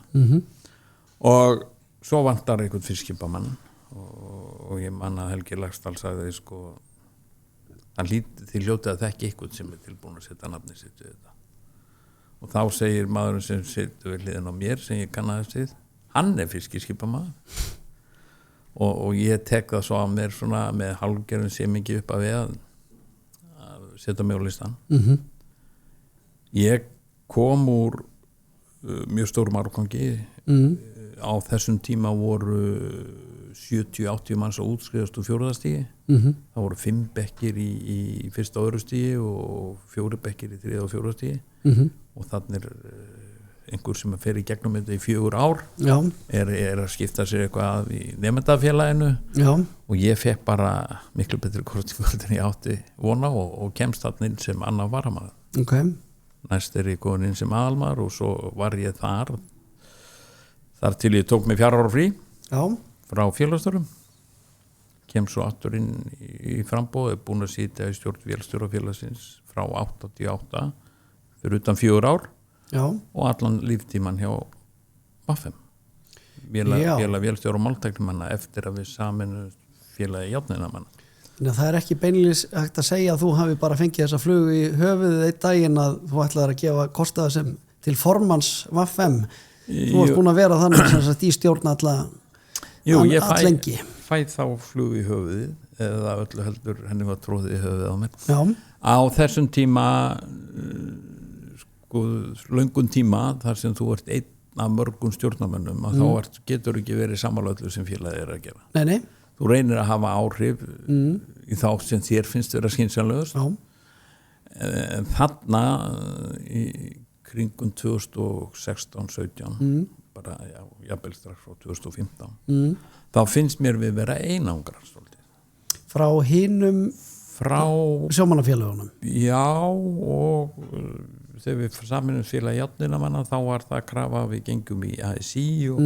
og svo vantar einhvern fiskipamann og ég man að Helgi Lagstall sagði sko þið hljótið að þekki eitthvað sem tilbúin að setja nafni sitt við þetta og þá segir maðurinn sem situr við hliðin á mér sem ég kannaðist við, hann fiskiskipamaður og ég tek það svo á mér svona með hálfgerðin sem ekki upp að við að setja mig á listan. Ég kom úr mjög stórum árgangi á þessum tíma voru 70-80 manns að útskrifast úr 4. stigi það voru 5 bekkir í 1. og 2. stigi og 4 bekkir í 3. og 4. stigi og þannig einhver sem fer í gegnum þetta í 4 ár er að skipta sér eitthvað í nemendafélaginu og ég fekk bara miklu betri kortingvöld en ég átti vona og kemst þannig sem annar varamaður næst ég komin inn sem aðalmaður og svo var ég þar til ég tók mig 4 ára frí frá félagsstjórum kem svo aftur inn í framboð búin að sitja í stjórn vélstjórafélagsins frá 88 fyrir utan 4 ár og allan líftíman hjá Vaffem vélstjóra og máltæknumanna eftir að við saminu félagi járninamanna. Það er ekki beinlýs hægt að segja að þú hafi bara fengið þessa flugu í höfuðið einn daginn að þú ætlaðir að gefa kostaða sem til formanns Vaffem þú varst búin að vera þannig sem sagt í stjórn allengi. Ég fæ þá flugu í höfuðið eða öllu heldur henni var tróðið í höfuðið á mér. Á þessum tíma löngum tíma þar sem þú ert einn af mörgum stjórnarmönnum að þá getur ekki verið sammála öllu sem félagið er að gera. Nei. Þú reynir að hafa áhrif í þá sem þér finnst vera skynsamlegust en þarna í kringum 2016-17 bara jafnvel strax frá 2015 þá finnst mér við vera einangrar svolítið. Frá hinum sjómannafélagunum? Já og þegar við saminum félagi járninamanna þá var það krafa að við gengum í ASI og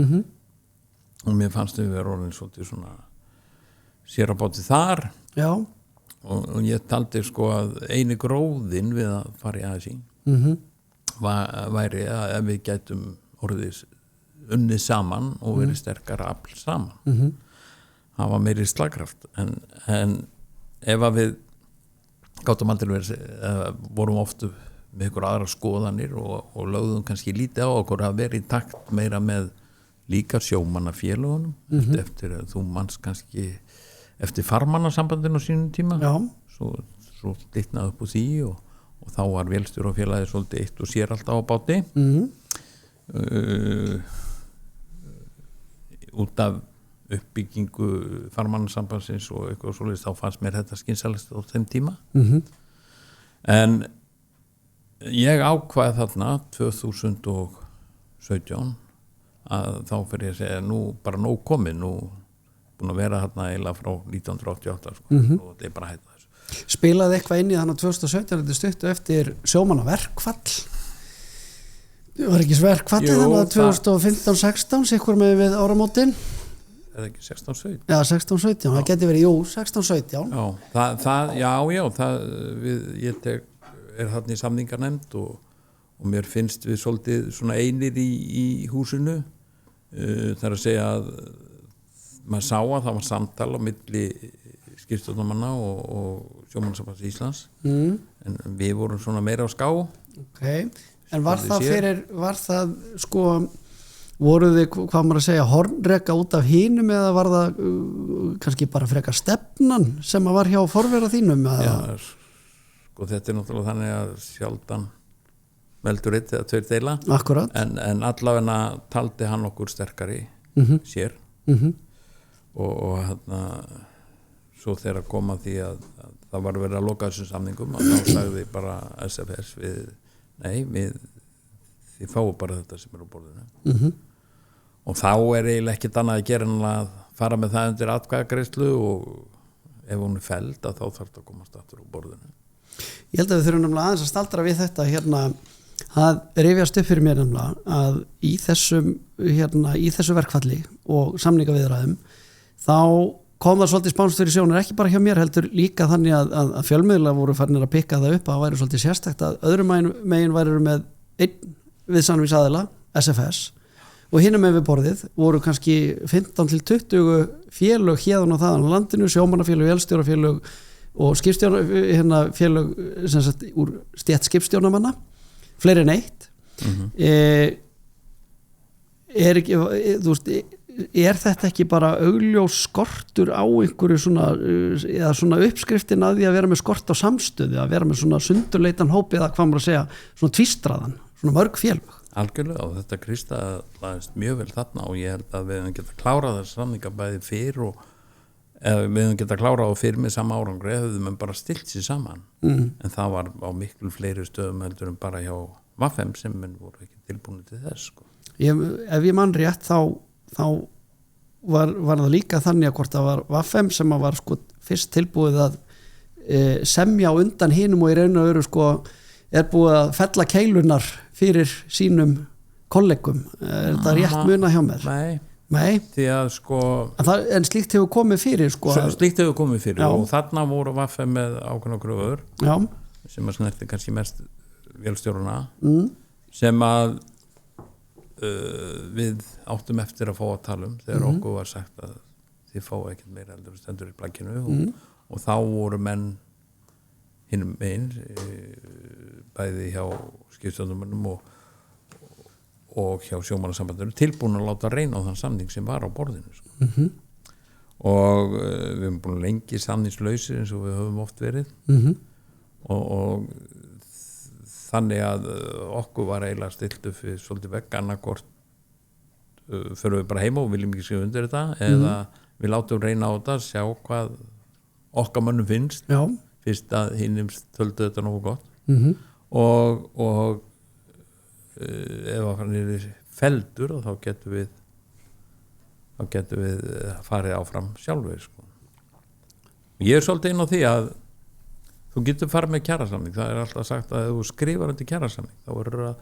mér fannst við vera orðin svolítið svona sér að báti þar og ég taldi sko að eini gróðin við að fara í ASI væri að ef við gætum orðið unnið saman og verið sterkara afl saman hafa meiri slagkraft en ef að við gátum aldrei verið vorum oftu með ykkur aðra skoðanir og lögðum kannski lítið á okkur að vera í takt meira með líka sjómannafélagunum eftir að þú manns kannski eftir farmannasambandinu á sínum tíma svo litnaði upp úr því og þá var vélstjórafélagið svolítið eitt og sér alltaf á báti út af uppbyggingu farmannasambandsins og eitthvað svolítið þá fannst mér þetta skynsamlegast á þeim tíma en ég ákvað þarna 2017 að þá fyrir ég að segja nú bara nóg komið nú búin að vera þarna eiginlega frá 1988 og þetta er bara að hætta þessu. Spilaði eitthvað inn í þannig 2017 þetta stuttu eftir sjómannaverkfall var ekki verkfallið þannig að 2015-16 sikkur með við áramótin eða ekki 16-17? Já, 16-17, það geti verið, 16-17 ég er þarna í samningarnefnd og mér finnst við svolítið svona einir í húsinu það er að segja að maður sá að það var samtal á milli skipstjórnarmanna og sjómannasambands Íslands en við vorum svona meira á ská En var það sko voruð þið, hvað maður að segja hornreka út af hinum eða var það kannski bara frekar stefnan sem að var hjá forvera þínum? Sko þetta er náttúrulega þannig að sjaldan veldur eitt eða tveir deila en allavega taldi hann okkur sterkari sér og hérna svo þegar koma því að það var verið að loka þessum samningum og þá sagði bara SFS þið fáu bara þetta sem er á borðinu og þá er eiginlega ekkert annað að gera en að fara með það undir atkvæðagreiðslu og ef hún er felld að þá þarf það að komast aftur á borðinu. Ég held að við þurfum nefnilega aðeins að staldra við þetta að rifjast upp fyrir mér nefnilega að í þessu verkfalli og samningaviðræðum þá kom það svolítið spánst fyrir sjónir ekki bara hjá mér heldur líka þannig að fjölmiðlar voru farinir að pikka það upp að það væri svolítið sérstakt að öðrum megin væri með einn viðsamnings aðila, SFS og hinum með við borðið voru kannski 15-20 félög héðan og þaðan á landinu, sjómannafélög, vélstjórafélög og skipstjóra hérna félög sem sagt úr stétt skipstjóramanna fleiri en eitt ekki, þú veist, þetta ekki bara augljós skortur á einhverju svona, eða svona uppskriftin að því að vera með skort á samstöðu, að vera með svona sundurleitan hóp eða hvað maður að segja, svona tvístraðan, svona mörg félög. Algjörlega, og þetta kristaðist mjög vel þarna og ég held að við hefum getað klárað þess samninga bæði fyrr og eða við hefum getað klárað og fyrr með sama árangri hefðum við bara stilt sér saman en það var á miklu fleiri stöðum heldur en bara hjá Vafem sem menn voru ekki tilbúinu til þess sko. Ef ég mann rétt þá var það líka þannig að hvort það var Vafem sem var sko fyrst tilbúið að semja undan hinum og í raun og veru sko búið að fella keilunar fyrir sínum kollegum. Þetta rétt muna hjá mér? Nei. Því að sko en slíkt hefur komið fyrir sko. Slíkt hefur komið fyrir og þarna voru Vafem með ákveðna kröfur sem að snerti kannski mest vélstjóruna sem að við áttum eftir að fá að tala þegar okkur var sagt að þið fá ekkert meira heldur stendur í plagginu og þá voru menn hinum megin bæði hjá skipstjórnarmönnum og hjá sjómannasambandinu tilbúin að láta reyna á þann samning sem var á borðinu sko. Og við hefum búin lengi samningslausir eins og við höfum oft verið og þannig að okkur var eiginlega stilt upp við svolítið vegg annarkort förum við bara heima og viljum ekki skrifa undir þetta eða við látum reyna á þetta sjá hvað okkar mönnum finnst fyrst að hinnum töldu þetta nógu gott og ef hann feldur og þá getum við farið áfram sjálfur sko. Ég svolítið inn á því að þú getur farið með kjarasamning, það alltaf sagt að ef þú skrifar undir kjarasamning þá verður að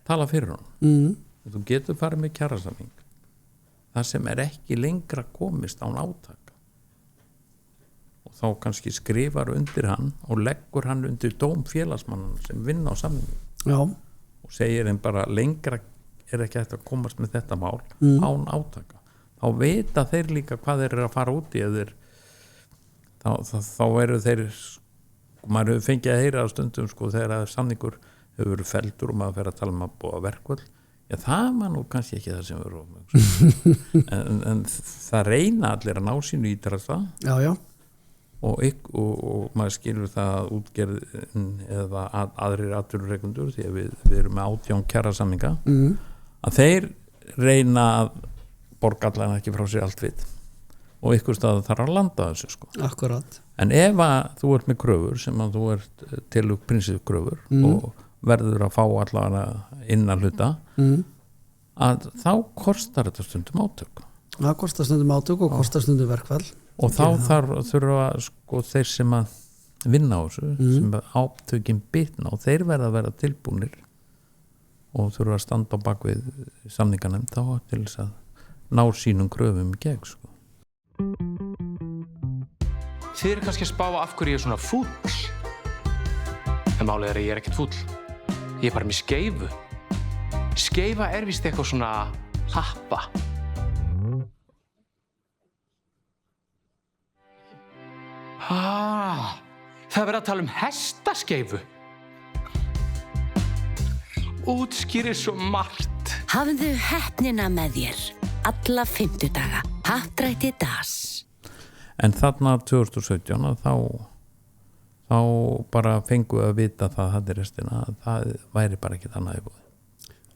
tala fyrir honum þú getur farið með kjarasamning það sem ekki lengra komist án átaka og þá kannski skrifar undir hann og leggur hann undir dóm félagsmann sem vinna á samningu og segir þeim bara lengra ekki hægt að komast með þetta mál án átaka þá vita þeir líka hvað þeir eru að fara út í þá eru þeir maður hefur fengið að heyra á stundum sko þegar að samningur hefur verið feldur og maður fer að tala um að búa verkvöld það var nú kannski ekki það sem við erum en það reyna allir að ná sínu ítrasta og maður skilur það að útgerðin eða aðrir atvinnurekendur því að við erum með 18 kjarasamninga að þeir reyna að borga allan ekki frá sér allt við og ykkur stað þarf að landa þessu sko. Akkurat. En ef að þú ert með kröfur sem að þú ert til prinsipkröfur og verður að fá allavega innan hluta að þá kostar þetta stundum átök. Það kostar stundum átök og kostar stundum verkfall. Og þá þurfa sko þeir sem að vinna á þessu sem átökin bitna og þeir verða að vera tilbúnir og þurfa að standa á bakvið samninganefnd þá til þess að ná sínum kröfum í gegn sko. Þið eru kannski að spá af hverju ég svona fúll en málið að ég ekkert fúll ég bara með skeifu skeifa víst eitthvað svona happa það verið að tala um hestaskeifu útskýrir svo margt Hafðu heppnina með þér alla 50 daga Happdrætti DAS En þarna 2017 þá bara fengu að vita það hafði restina að það væri bara ekki þannig að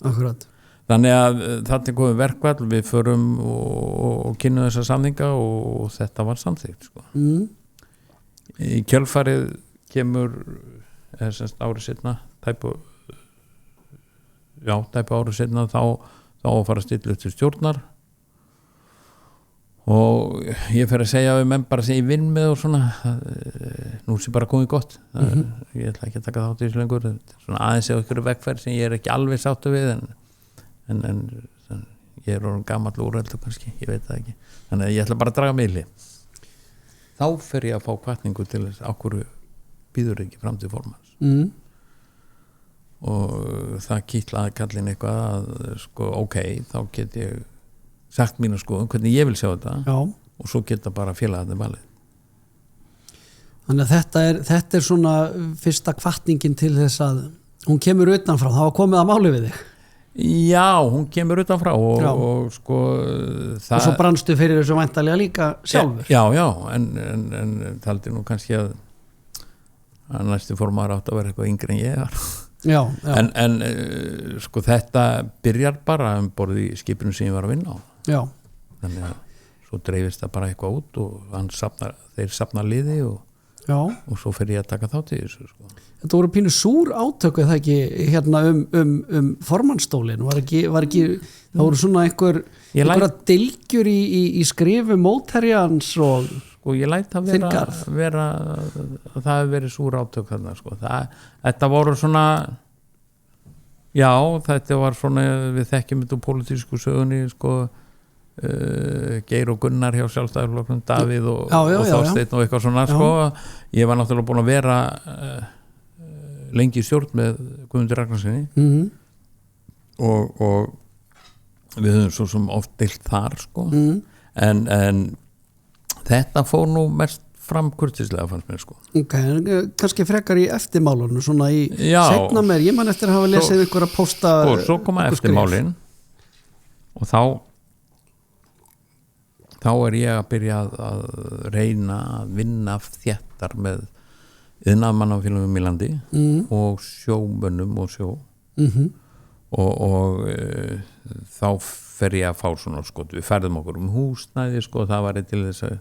Akkurat. Þannig að þetta komið verkvall við förum og kynnum þessa samninga og þetta var samþykkt sko. Í kjölfarið kemur árið setna tæpu árið setna þá að fara að stilla upp til stjórnar og ég fer að segja við menn bara sem ég vinn með og svona nú sé bara komið gott ég ætla ekki að taka þátt í þessu lengur svona aðeins eða ykkur vegferð sem ég ekki alveg sáttu við en ég orðinn gamall úreldur kannski, ég veit það ekki þannig að ég ætla bara að draga mig í hlið þá fer ég að fá hvatningu til þess að okkur býður ekki fram til formans og það kýtlaði kallin eitthvað að sko ok, þá get ég sagt mínu skoðum hvernig ég vil sjá þetta og svo geta bara félagarnir valið Þannig að þetta er svona fyrsta hvatningin til þess að hún kemur utanfrá, það var komið að máli við þig. Já, hún kemur utanfrá og sko það... Og svo brannstu fyrir þessu væntanlega líka sjálfur. Já, en taldi nú kannski að næstu formaður átt að vera eitthvað yngri en ég var. Já. En sko þetta byrjar bara borð í skipinu sem ég var að vinna á. Já. Þannig að svo dreifist það bara eitthvað út og þeir safna liði og svo fer ég að taka þátt í þessu sko. Þetta voru pínu súr átöku það ekki hérna formannstólin var ekki það voru svona einhverja dylgjur í skrifu mótherjans og sko ég læt að vera það hefur verið súr átök þarna sko. Þetta voru svona já, þetta var svona við þekkjum þetta úr pólitísku sögunni sko Geir og Gunnar hjá Sjálfstæðisflokknum, Davíð og Þorsteinn og eitthvað svona sko. Ég var náttúrulega búin að vera lengi í stjórn með Guðmundi Ragnarssoni og við höfum svo sem oft deilt þar sko. En þetta fór nú mest fram kurtislega fannst mér sko. Kannski frekar í eftirmálunum svona í seinna mér, ég man eftir að hafa lesið ykkur að posta svo koma eftirmálin og þá er ég að byrja að reyna að vinna þéttar með iðnaðarmannafélögum í landi og sjómönnum og sjó og þá fer ég að fá svona sko, við ferðum okkur húsnæði sko, það var til þess að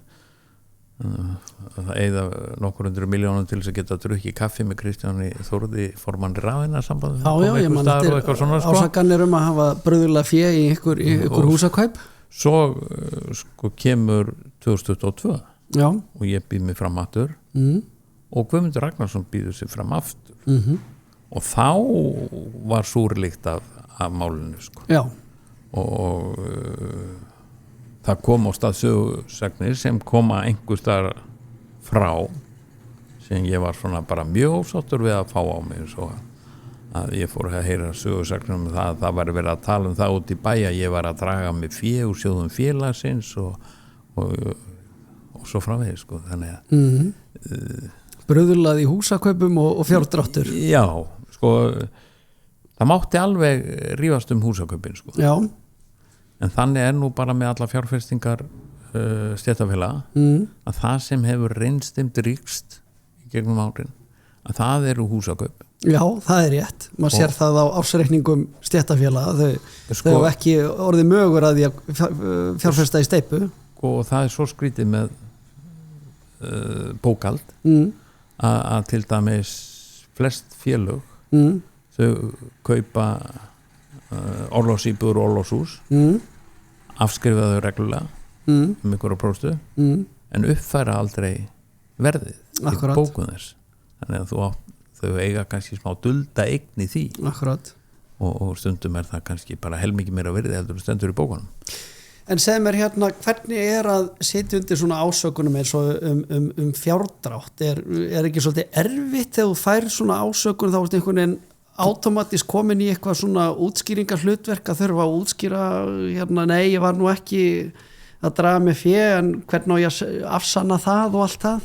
eyða nokkur 100 milljónum til þess að geta drukkið kaffi með Kristjáni Þórði formann Rafiðnarsamband ég man eftir ásakanir að hafa bröðulega fé í ykkur húsakaup. Svo sko kemur 2022 og ég býð mig fram aftur og Guðmundur Ragnarsson býður sig fram aftur og þá var súrlíkt af málinu sko. Og það kom á stað sögusagnir sem koma einhver staðar frá sem ég var svona bara mjög ósáttur við að fá á mig svo að ég fór að heyra sögusagnum það var verið að tala það út í bæja, ég var að draga mig fé úr sjóðum félagsins og svo framvegis sko. Þannig að bröðurlað í húsakaupum og fjárdráttur. Já, sko það mátti alveg rífast húsakaupin sko. Já. En þannig nú bara með alla fjárfestingar stéttarfélaga að það sem hefur reynst ríkst í gegnum árin að það eru húsakaup. Já, það er rétt. Maður sér það á ársreikningum stéttarfélaga. Þau hafa ekki orðið mögur að því að fjárfesta í steypu. Og það er svo skrítið með bókald að til dæmis flest félög þau kaupa orlofsíbúður og orlofshús afskrifa þau reglulega einhverja próstu en uppfæra aldrei verðið í bókum þess. Þannig að þau eiga kannski smá dulda eign í því. Akkurat. Og stundum það kannski bara helmingi meira virði heldur stendur í bókunum. En segð mér hérna, hvernig að sitja undir svona ásökunum eins og fjárdrátt? Er ekki svolítið erfitt þegar þú fær svona ásökun þá einhvern veginn automatískt komin í eitthvað svona útskýringar hlutverk að þurfa að útskýra hérna, nei, ég var nú ekki að draga mig fé en hvernig á ég að afsanna það og allt það?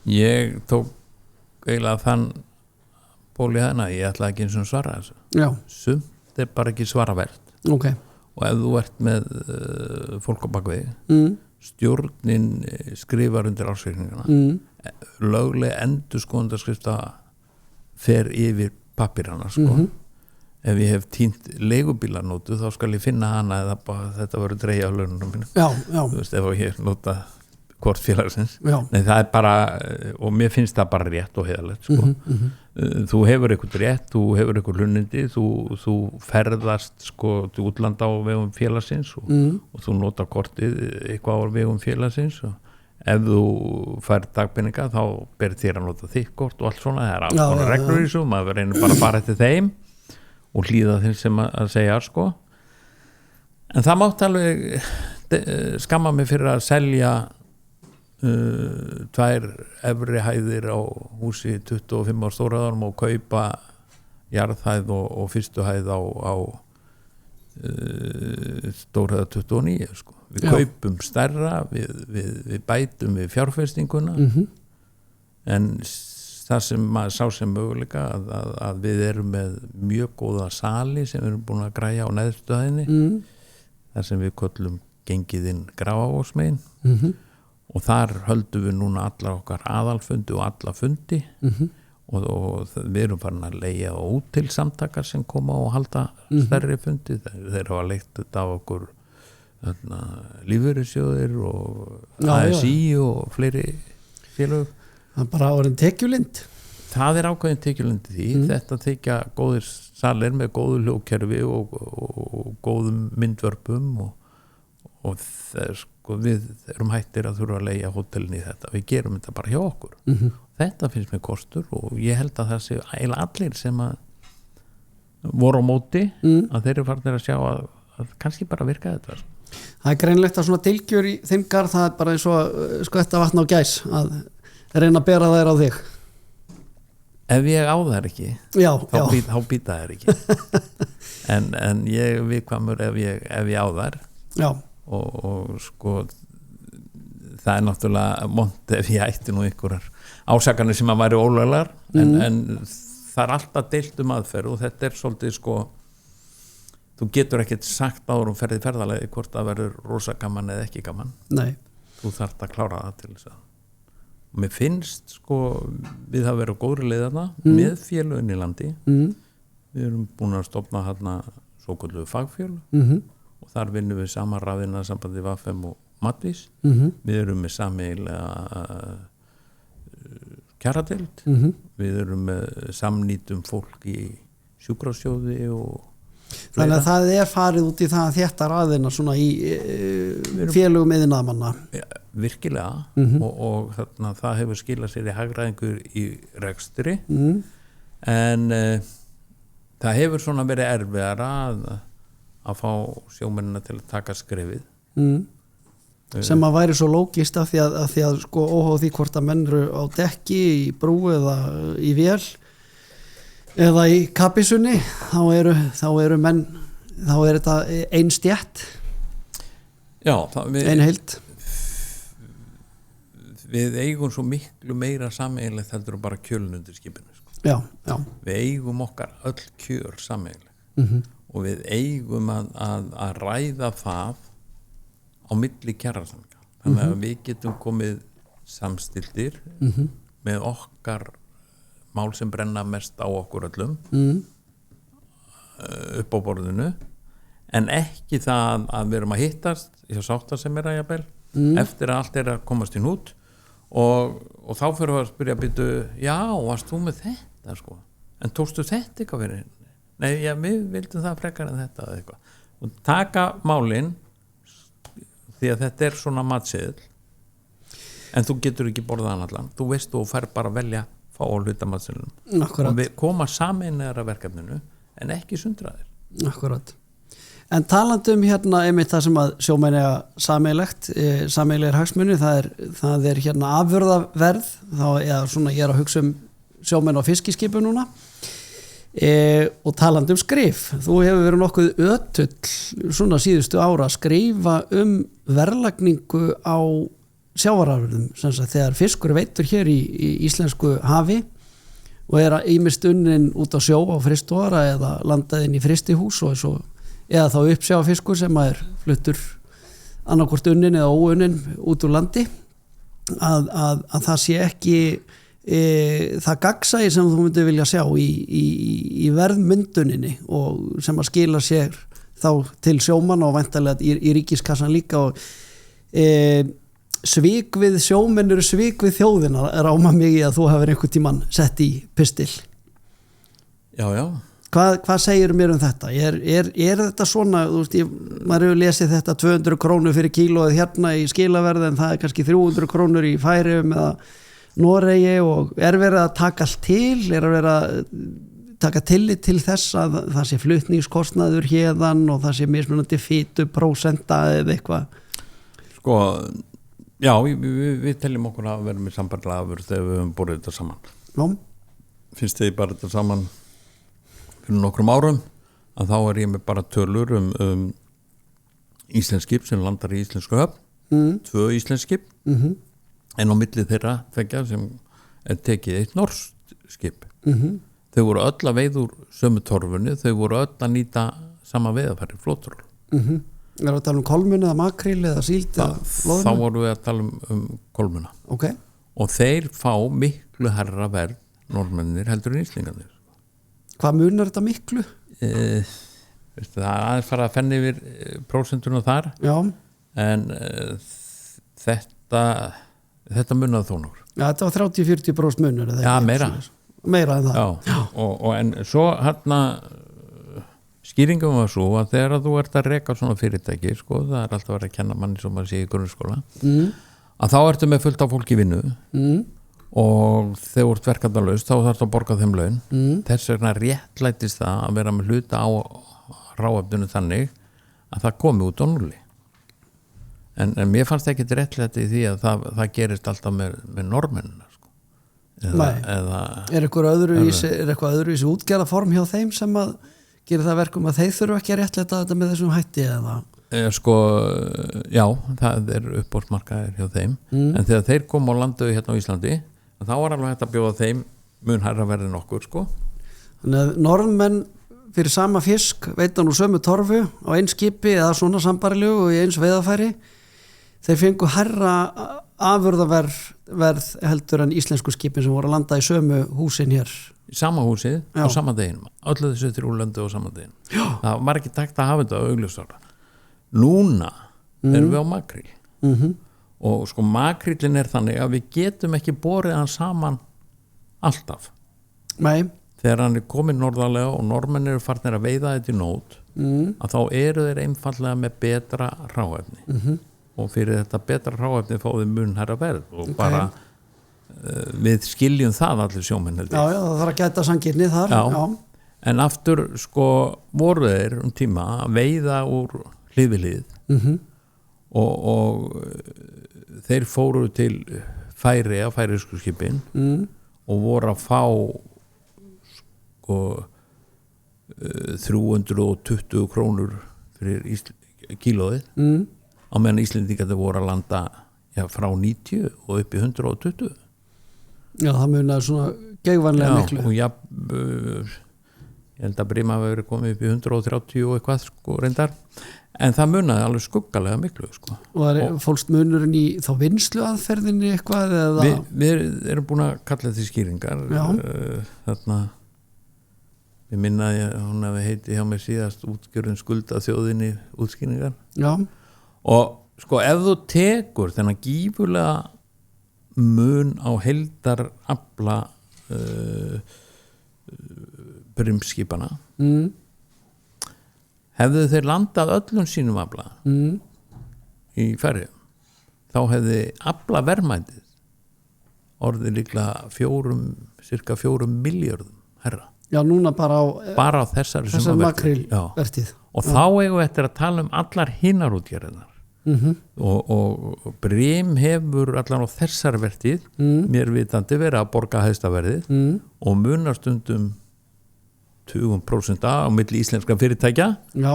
Ég tók eiginlega þann ból í þennan, ég ætlaði ekki eins og svara þessu. Já. Sumt bara ekki svaravert. Ok. Og ef þú ert með fólk á bakvið, stjórnin skrifar undir ársreikningana, löglega endurskoðundarskrifta fer yfir pappirana sko. Ef ég hef týnt leigubílanótu þá skal ég finna hana eða bara þetta verður dreigja á laununum mínu. Já. Þú veist, ef ég nota hvort félagsins. Nei, það bara, og mér finnst það bara rétt og heiðalegt sko. Þú hefur eitthvað rétt, þú hefur eitthvað hlunnindi, þú ferðast sko til útlanda á vegum félagsins og þú nota kortið eitthvað á vegum félagsins og ef þú fær dagpenninga þá ber þér að nota þitt kort og allt svona, það alls konar reglur í þessu, maður reynir bara að fara eftir þeim og hlýða þeim sem að segja sko. En það mátti alveg skamma mig fyrir að selja 2 efri hæðir á húsi 25 á Stóraðarum og kaupa jarðhæð og fyrstu hæð á Stórhæða 29 sko. Við kaupum stærra, við bætum við fjárfestinguna en það sem maður sá sem möguleika að við erum með mjög góða sali sem við erum búin að græja á neðstu hæðinni þar sem við köllum gengiðinn Grafarvogsmegin og þar höldum við núna alla okkar aðalfundi og alla fundi og við erum farin að leigja út til samtakar sem koma og halda stærri fundi, þeir hafa leitt þetta af okkur lífeyrissjóðir og ASI og fleiri félög. Það er bara árin tekjulind. Það er ákveðin tekjulind því, þetta þykja góðir salir með góðu hljóðkerfi og góðum myndvörpum og við erum hættir að þurfa að leigja hótelin í þetta, við gerum þetta bara hjá okkur þetta finnst mér kostur og ég held að það sé eiginlega allir sem að voru á móti að þeir eru farnir að sjá að kannski bara virka þetta. Það er greinlegt að svona tilgjör í þeim garð, það er bara eins og skvetta vatn á gæs að reyna að bera þær á þig. Ef ég á þær ekki þá býta þær ekki en ég viðkvæmur ef ég á þær og sko það er náttúrulega vont ef ég ætti nú einhverjar ásakanir sem að væri ólöglegar en það er alltaf deilt aðferð og þetta er svolítið sko þú getur ekkert sagt áður ferðið ferðalegi hvort það verður rosa gaman eða ekki gaman. Nei. Þú þarft að klára það til þess að og mér finnst sko við hafa verið á góðri leið þarna með félögin í landi við erum búin að stofna hérna svokölluðu fagfélög og þar vinnum við saman rafina sambandi VFM og Matvís við erum með sameiginlega kjaradeild við erum með samnýtum fólk í sjúkrasjóði og þannig að það er farið út í það að þetta raðina svona í félögum iðnaðarmanna. Virkilega og þarna það hefur skilað sér í hagræðingur í rekstri en það hefur svona verið erfiðara að fá sjómennina til að taka skrefið sem að væri svo lógist af því að sko óháð því hvort að menn eru á dekki í brú eða í vél eða í kappisunni þá eru menn þá er þetta ein stjætt ein heild við eigum svo miklu meira sameiginlegt heldur bara kjölun undir skipinu sko. Við eigum okkar öll kjör sameiginlegt og við eigum að ræða það á milli kjarasamninga þannig að við getum komið samstiltir með okkar mál sem brenna mest á okkur öllum upp á borðinu en ekki það að við erum að hittast hjá sáttasemjara jafnvel eftir að allt er að komast í hnút og þá fyrir við að spyrja býtu, já, varst þú með þetta sko, en tókstu þetta eitthvað fyrir nei, já, við vildum það frekar en þetta eitthvað og taka málin því að þetta er svona matseðil en þú getur ekki borðað hann allan þú veist þú fær bara að velja fá á hlutamatseðilum og við koma saman eða verkefninu en ekki sundraðir. Akkurat. En talandi hérna einmitt það sem að sjómenn eiga sameiginlegt, sameiginlegir hagsmunir, það er hérna afurðaverð, þá svona ég er að hugsa sjómenn á fiskiskipu núna og talandi skrif. Þú hefur verið nokkuð ötull svona síðustu ára að skrifa verðlagningu á sjávarafurðum, sem sagt þegar fiskur veittur hér í íslensku hafi og er ýmist unnin út á sjó á fristúara eða landað inn í fristihús og svo eða þá uppsjávarfiskur sem er fluttur annarkvort unnin eða óunnin út úr landi að það sé ekki það gagnsæi sem þú myndir vilja sjá í verðmynduninni og sem að skila sér þá til sjómanna og væntanlega í ríkiskassan líka og svik við sjómenn eru svik við þjóðina ráma mig í að þú hefur einhvern tímann sett í pistil. Já. Hvað segir mér þetta? Er þetta svona, þú veist, maður hefur lesið þetta 200 krónur fyrir kílóið hérna í skilaverð en það er kannski 300 krónur í Færeyjum eða Noregi og er verið að taka allt til, er verið að taka tillit til þess að það sé flutningskostnaður hérðan og það sé mismunandi fituprósenta eða eitthvað? Sko, já, við teljum okkur að vera með sambandlega afurð þegar við höfum borðið þetta saman. Já. Finnst þið bara þetta saman fyrir nokkrum árum að þá er ég með bara tölur íslensk skip sem landar í íslensku höfn 2 íslensk skip en á milli þeirra þekkja sem tekið eitt norskt skip. Þau voru öll að veiða úr sömu torfunni, þau voru öll að nýta sama veiðarfæri, flottroll. Er að tala kolmun eða makril eða síld eða loðnu? Þá vorum við að tala kolmuna. Okay. Og þeir fá miklu herra verð Norðmennir heldur en Íslingarnir. Hvað munar þetta miklu? Það fara að fenni yfir prósentunum þar. Já. En þetta munaði þó nokkur. Já, þetta var 30-40% munur. Já, meira. Meira en það. Já. En svo skýringum var svo að þegar þú ert að reka svona fyrirtæki, sko, það er alltaf að vera að kenna manni sem að sé í grunnskóla, að þá ertu með fullt af fólki í vinnu og þegar þú ert verkefnalaust þá þarfst að borga þeim laun. Þess vegna réttlætist það að vera með hluta á hráefninu þannig að það komi út á núlli. En mér fannst ekki réttlæti í því að það gerist alltaf með normennina, sko. Er eitthvað öðruvísi útgerðarform hjá þeim sem að gera það verkum að þeir þurfa ekki að réttlæta þetta með þessum hætti eða? Já, það er uppbórsmarkaðir hjá þeim, en þegar þeir koma á landuðu hérna á Íslandi, þá var alveg hægt að bjóða þeim mun hærra verðin okkur, sko. Þannig að Norðmenn fyrir sama fisk veita nú sömu torfu á eins skipi eða svona sambarilegu og í eins veiðarfæri, þeir fengu hærra afurðaverð heldur en íslensku skipin sem voru að landa í sömu húsin hér. Í sama húsið á sama deginum, öllu þessu 3 löndi á sama deginum. Það var ekki takt að hafa þetta á augljósara. Núna erum við á makril og sko makrillin er þannig að við getum ekki borið hann saman alltaf. Nei. Þegar hann er komin norðarlega og normenn eru farnir að veiða þetta í nót, að þá eru þeir einfallega með betra hráefni og fyrir þetta betra hráefni fáið mun herra verð og bara við skiljum það allir sjómenn heldur. Já, það þarf að gæta sanngirni þar. Já. En aftur sko voru þeir tíma að veiða úr hlið við hlið og þeir fóru til færisku skipin og voru að fá sko 320 krónur fyrir kílóið á meðan Íslendingar voru að landa frá 90 og upp í 120. Já, það munar svona geigvanlega miklu. Og ég held að Brim hafi verið komið upp í 130 og eitthvað, sko, reyndar. En það munaði alveg skuggalega miklu, sko. Og það er fólst munurinn í þá vinnslu aðferðinni eitthvað eða? Við erum búin að kalla þetta skýringar. Þarna, ég minnaði að hún hafi heiti hjá mér síðast útgjörðin skulda þjóðinni útskýringar. Já. Og sko, ef þú tekur þennan gífurlega mun á heildar afla brimskipana hefðu þeir landað öllum sínum afla í Færeyjum, þá hefði afla verðmætið orðið líklega cirka 4 milljörðum herra. Já, núna bara á þessari makrílvertíð. Og þá eigum við eftir að tala um allar hinnar útgerðirnar. Og Brim hefur allan á þessar vertíð mér vitandi verið að borga hæstaverðið og munar stundum 20% á milli íslenska fyrirtækja. Já.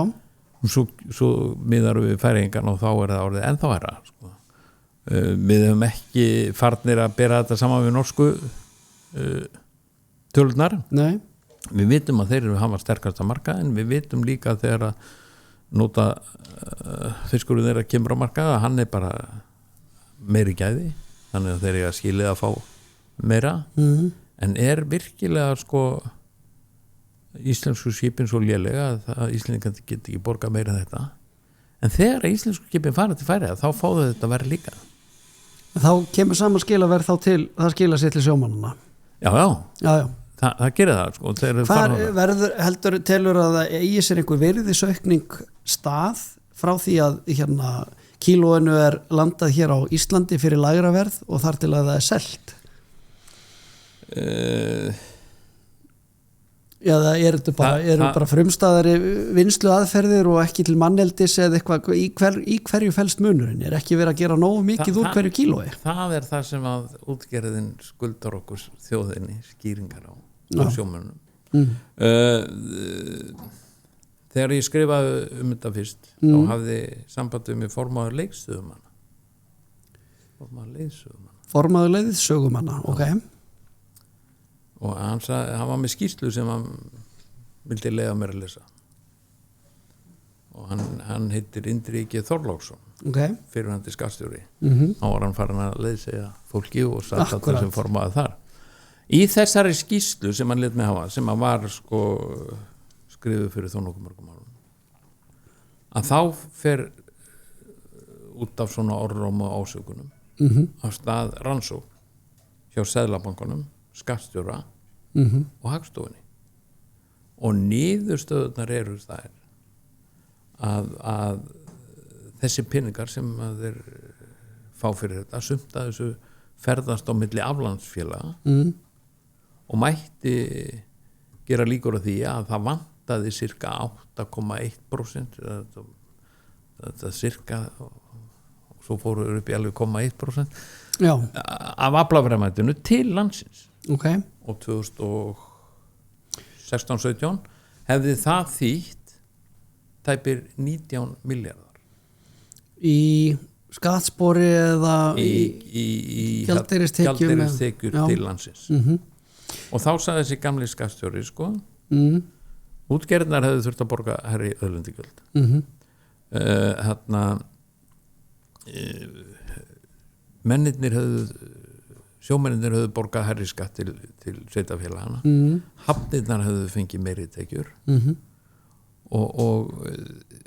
Og svo miðar við Færeyingarna og þá er það orðið ennþá herra, sko. Við höfum ekki farnir að bera þetta saman við norsku tölurnar. Nei. Við vitum að þeir eru hafa sterkasta marka en við vitum líka þegar að nota fiskurinn þeirra kemur á markað að hann er bara meiri gæði, þannig að þeir eru að skilja að fá meira en er virkilega sko íslensku skipin svo lélega að Íslendingar geta ekki borga meira en þetta, en þegar íslensku skipin fara til Færeyja þá fá þau þetta verið líka. Þá kemur saman skilaverð þá til það skila sér til sjómannuna. Já. Það gerir það, sko. Hvað heldur telur að það eigi sér einhver virðisaukning stað frá því að kílóinu er landað hér á Íslandi fyrir lægra verð og þar til að það er selt? Eða eru bara frumstæðari vinnslu aðferðir og ekki til manneldis eða eitthvað, í hverju felst munurinn? Er ekki verið að gera nógu mikið úr hverju kílói? Það er það sem að útgerðin skuldar okkur þjóðinni skýringar á sjómönnum. Þegar ég skrifaði þetta fyrst þá hafði sambandið með formaður leiðsögumanna. Formaður leiðsögumanna, ok. og hann sagði, hann var með skýrslu sem hann vildi leyfa mér að lesa og hann heitir Indriði Þorláksson fyrrverandi skattstjóri þá var hann farin að leiðsegja fólki og sagt alltaf sem formaði þar í þessari skýrslu sem hann lét mig hafa sem hann var sko skrifuð fyrir þó nokkuð mörgum árum að þá fer út af svona orðróm og ásökunum á stað rannsókn hjá Seðlabankanum, skattstjóra og Hagstofunni og niðurstöðurnar eru þær að þessi peningar sem að þeir fá fyrir þetta sumt að þessu ferðast á milli aflandsfélaga og mætti gera líkur á því að það vantaði cirka 8,1% þetta cirka og svo fóru upp í alveg 0,1% af aflaverðmætinu til landsins og 2016-17 hefði það þýtt tæpir 19 miljardar í skattspori eða í gjaldeyristekjur til landsins og þá sagði þessi gamli skattstjóri sko útgerðnar hefði þurft að borga herri auðlindagjöld sjómennirnir höfðu borgað herri skatt til sveitarfélagana hafnirnar höfðu fengið meiri tekjur og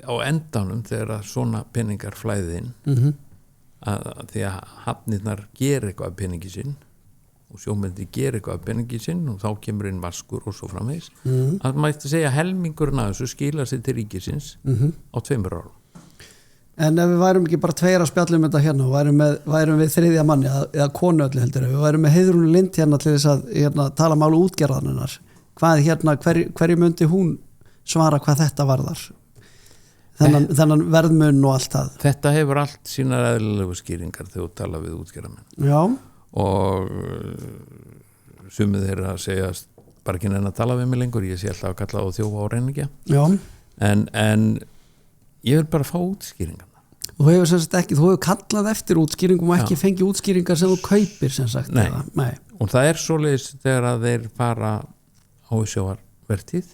á endanum þegar að svona peningar flæði inn að því að hafnirnar gera eitthvað af peningi sinn og sjómennir gera eitthvað af peningi sinn og þá kemur inn vaskur og svo framvegis að maður ætti að segja helmingurinn af þessu skila sig til ríkisins á 2 árum. En ef við værum ekki bara 2 að spjalla þetta hérna og værum við 3. manni eða konu öllu heldur, ef við værum með Heiðrúnu Lind hérna til þess að tala málu útgerðarinnar, hvað hérna hverju myndi hún svara hvað þetta varðar þennan verðmun og allt það? Þetta hefur allt sínar eðlilegu skýringar þegar þú tala við útgerðarmenn og sumið þeirra að segja bara ekki neina að tala við mig lengur, ég sé alltaf að kalla á þjófa og reyngja en ég vil bara fá útskýringarna. Þú hefur kallað eftir útskýringum og ekki fengið útskýringar sem þú kaupir sem sagt. Nei. Og það er svoleiðis þegar að þeir fara á sjávarvertíð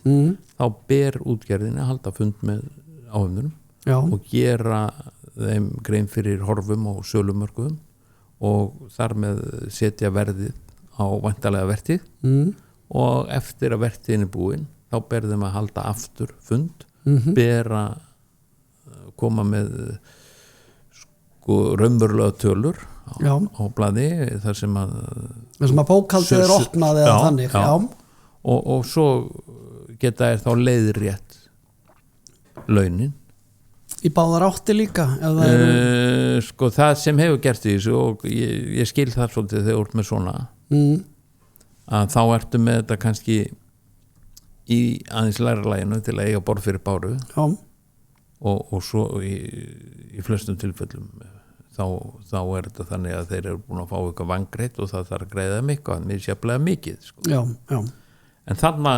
þá ber útgerðinni að halda fund með áhöfnunum og gera þeim grein fyrir horfum og sölumörkuðum og þar með setja verðið á væntanlega vertíð og eftir að vertíðin er búin þá ber þeim að halda aftur fund bera koma með sko raunverulega tölur á blaði þar sem að bókhaldið er opnað eða þannig og svo geta þá leiðrétt launin í báðar átti líka sko það sem hefur gert í þessu og ég skil það svolítið þegar þú ert með svona að þá ertu með þetta kannski í aðeins læra læginu til að eiga borð fyrir báru og svo í flestum tilfellum þá er þetta þannig að þeir eru búin að fá eitthvað vangreitt og það þarf að greiða mikið mér séflega mikið sko. En þarna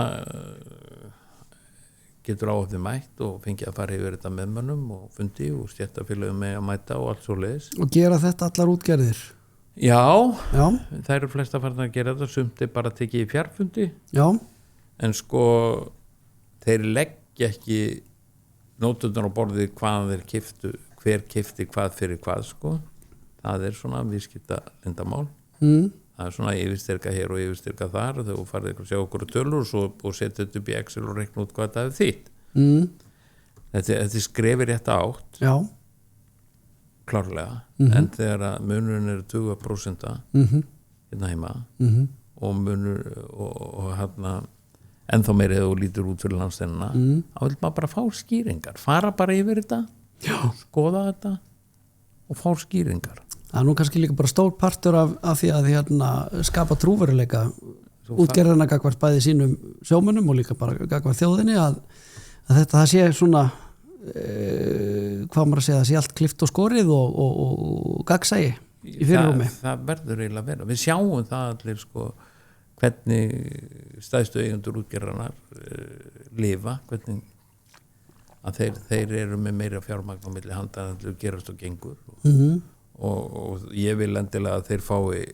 getur áhafði mætt og fengið að fara yfir þetta með mönnum og fundi og stéttarfélögum með að mæta og allt svo leiðis og gera þetta allar útgerðir það eru flesta farin að gera þetta sumt er bara að tekið í fjarfundi en sko þeir leggja ekki nóturnar á borðið hvað þeir keyptu, hver keypti hvað fyrir hvað sko það er svona viðskipta lindamál það er svona yfirstyrka hér og yfirstyrka þar og þegar þú farið að sjá okkur tölur og setja þetta upp í Excel og reikna út hvað þetta hefur þýtt þetta skrefir rétt átt klárlega en þegar að munurinn er 20% hérna heima og munur og hérna ennþá meiri og lítur út fyrir landsteinina þá vil maður bara fá skýringar fara bara yfir þetta skoða þetta og fá skýringar. Það er nú kannski líka bara stór partur af því að skapa trúveruleika útgerðina gagvart bæði sínum sjómönnum og líka bara gagvart þjóðinni að þetta það sé svona hvað maður að segja það sé allt klift og skorið og gagnsæi í fyrirrúmi. Það verður eiginlega að vera. Við sjáum það allir sko hvernig stæðstu eigendur útgerðarnar lifa, hvernig að þeir eru með meira fjármagn á milli handa en þeir gerast og gengur og ég vil endilega að þeir fái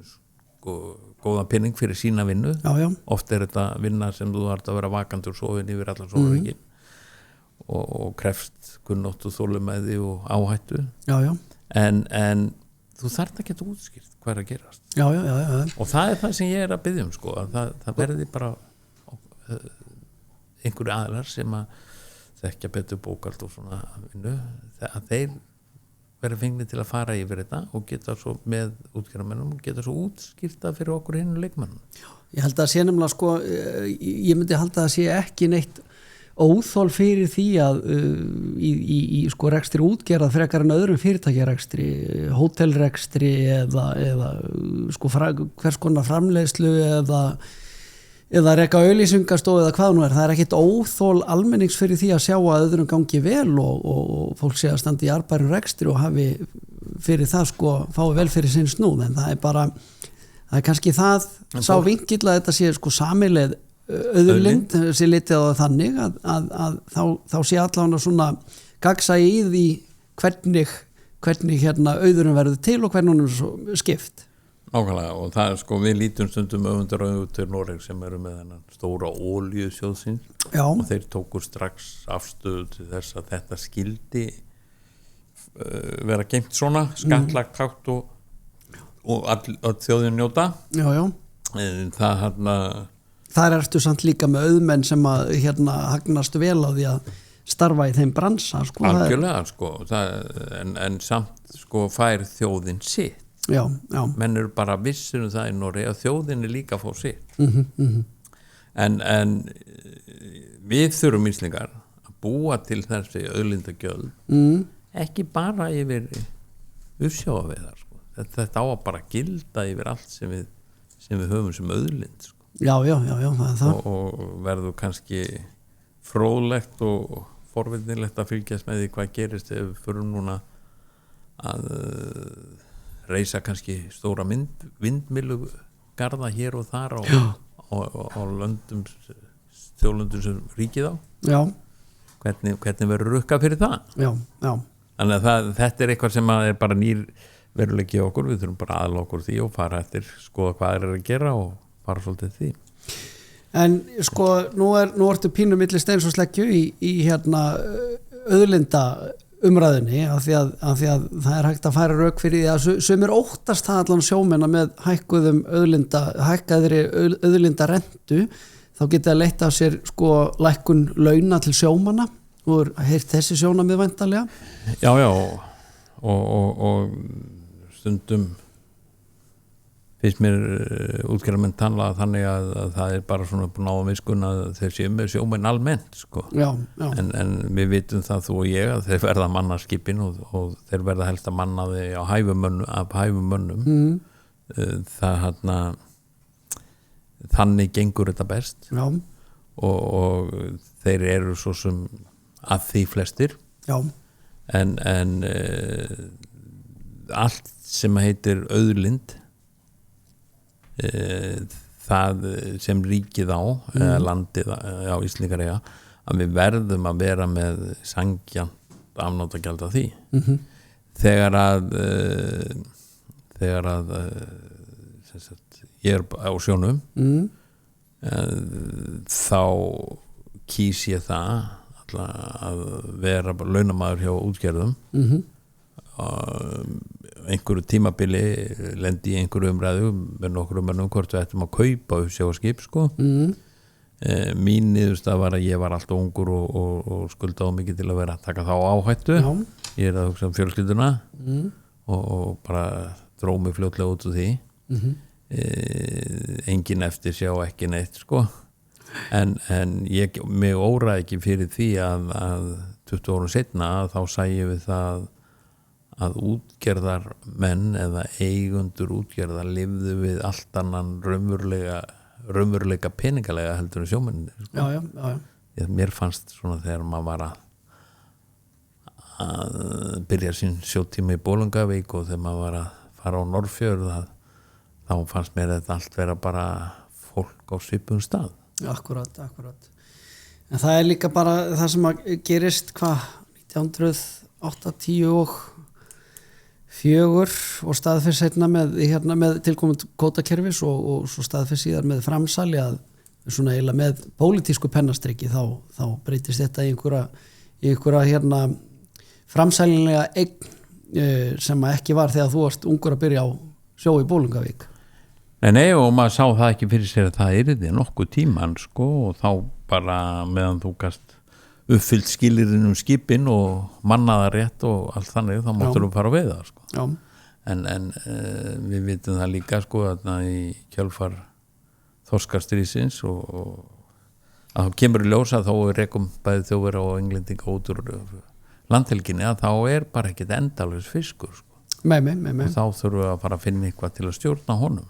sko sko góðan penning fyrir sína vinnu. Já. Oft þetta vinna sem þú þarft að vera vakandi og sofin yfir allan sólarhringinn og krefst kunnáttu þolinmæði og áhættu. Já. En þú þarft að geta útskýrt hvað að gerast. Já. Og það það sem ég að biðja sko, að það verði bara einhverju aðlar sem að þekkja betur bókald og svona vinnu, að þeir verið fengnir til að fara yfir þetta og geta svo með útgerðarmennum og geta svo útskýrta fyrir okkur hinn leikmennum. Ég held að sé nefnilega sko, ég myndi halda að sé ekki neitt óþol fyrir því að í sko rekstri útgerðar frekar en öðrum fyrirtækjarekstri, hótelrekstri eða sko hvers konar framleiðslu eða reka auglýsingastofu eða hvað nú það er ekkit óþol almennings fyrir því að sjá að öðrum gangi vel og fólk sé að standa í arðbærum rekstri og hafi fyrir það sko fái vel fyrir sinn snúð, en það er kannski það sá vinkill að þetta sé sko sameiginleg auðlind sé litið á þannig að þá sé allavega svona gagnsæi í því hvernig hérna auðurum verður til og hvernig hún er svo skipt. Nákvæmlega, og það sko við lítum stundum öfundaraugu til Noreg sem eru með þennan stóra olíusjóðsins og þeir tóku strax afstöðu til þess að þetta skildi vera geymt svona skattlagt hátt og öll þjóðin njóta. Já. Þar ertu samt líka með auðmenn sem að hérna hagnast vel á því að starfa í þeim bransa sko. Algjörlega sko, en samt sko fær þjóðin sitt. Já. Menn eru bara vissir það í Noregi að þjóðin er líka að fá sitt. En við þurfum Íslendingar að búa til þessi auðlindagjöld ekki bara yfir uppsjávarveiðar sko. Þetta á að bara gilda yfir allt sem við höfum sem auðlind sko. Já, það er það. Og verður kannski fróðlegt og forvitnilegt að fylgjast með því hvað gerist ef við förum núna að reisa kannski stóra vindmyllugarða hér og þar á löndum þjóðlöndum sem ríkið á. Já. Hvernig verður rukkað fyrir það? Já. Þannig að þetta er eitthvað sem er bara nýr veruleiki okkur, við þurfum bara aðla okkur því og fara eftir, skoða hvað er að gera og fara svolítið því. En sko, nú ertu pínu milli steins og sleggju í hérna auðlinda umræðinni af því að það er hægt að færa rök fyrir því að sumir óttast það allan sjómenna með hækkaðri auðlinda rentu, þá geta að leitt af sér sko lækkun launa til sjómanna og heyrt þessi sjónamið væntanlega. Já og stundum finnst mér útgerðarmenn tala þannig að það er bara svona búin á að viskun að þeir séu með sjómenn almennt sko. Já. En við vitum það þú og ég að þeir verða að manna skipin og þeir verða helst að manna þig af hæfum mönnum. Það þannig gengur þetta best. Já. Og þeir eru svo sem að því flestir. Já. En allt sem heitir auðlind, það sem ríkið á eða landið á Íslendingar eiga, að við verðum að vera með sanngjarnt afnotagjald af því. Þegar að ég er á sjónum þá kýs ég það að vera launamaður hjá útgerðum. Einhverju tímabili lendi í einhverju umræðu með nokkru mönnum hvort við ættum að kaupa uppsjávarskip sko. Mín niðurstaða var að ég var alltaf ungur og skuldaði mikið til að vera að taka þá áhættu. Ég er að hugsa um fjölskylduna og bara dró mig fljótlega út úr því. Engin eftir sjá ekki neitt sko. En mig óraði ekki fyrir því að 20 árum seinna þá sæjum við það að útgerðarmenn eða eigundur útgerðar lifðu við allt annan raunveruleika peningalega heldur en sjómenn sko. Já. Mér fannst svona þegar maður var að byrja sín sjótíma í Bolungarvík og þegar maður var að fara á Norðfjörð þá fannst mér þetta allt vera bara fólk á svipum stað. Akkurat. En það er líka bara það sem að gerist 1980 og 2004 og staðfest seinna með tilkomið kvótakerfis og svo staðfest síðar með framsali að svona eiginlega með pólitísku pennastriki þá breytist þetta í einhverja framsælinlega eign sem ekki var þegar þú varst ungur að byrja á sjó í Bolungarvík. Nei, og maður sá það ekki fyrir sér að það yrði nokkuð tíman sko, og þá bara meðan þú gast uppfyllt skilyrðin skipin og mannaða rétt og allt þannig, þá máttur þú fara að veiða sko. en við vitum það líka sko að í kjölfar þorskastrísins og að þá kemur í ljósa þá er rekum bæði Þjóðverja og Englendinga út úr landhelginni að þá bara ekkert endalaus fiskur sko. Og þá þurfum við að fara að finna eitthvað til að stjórna honum.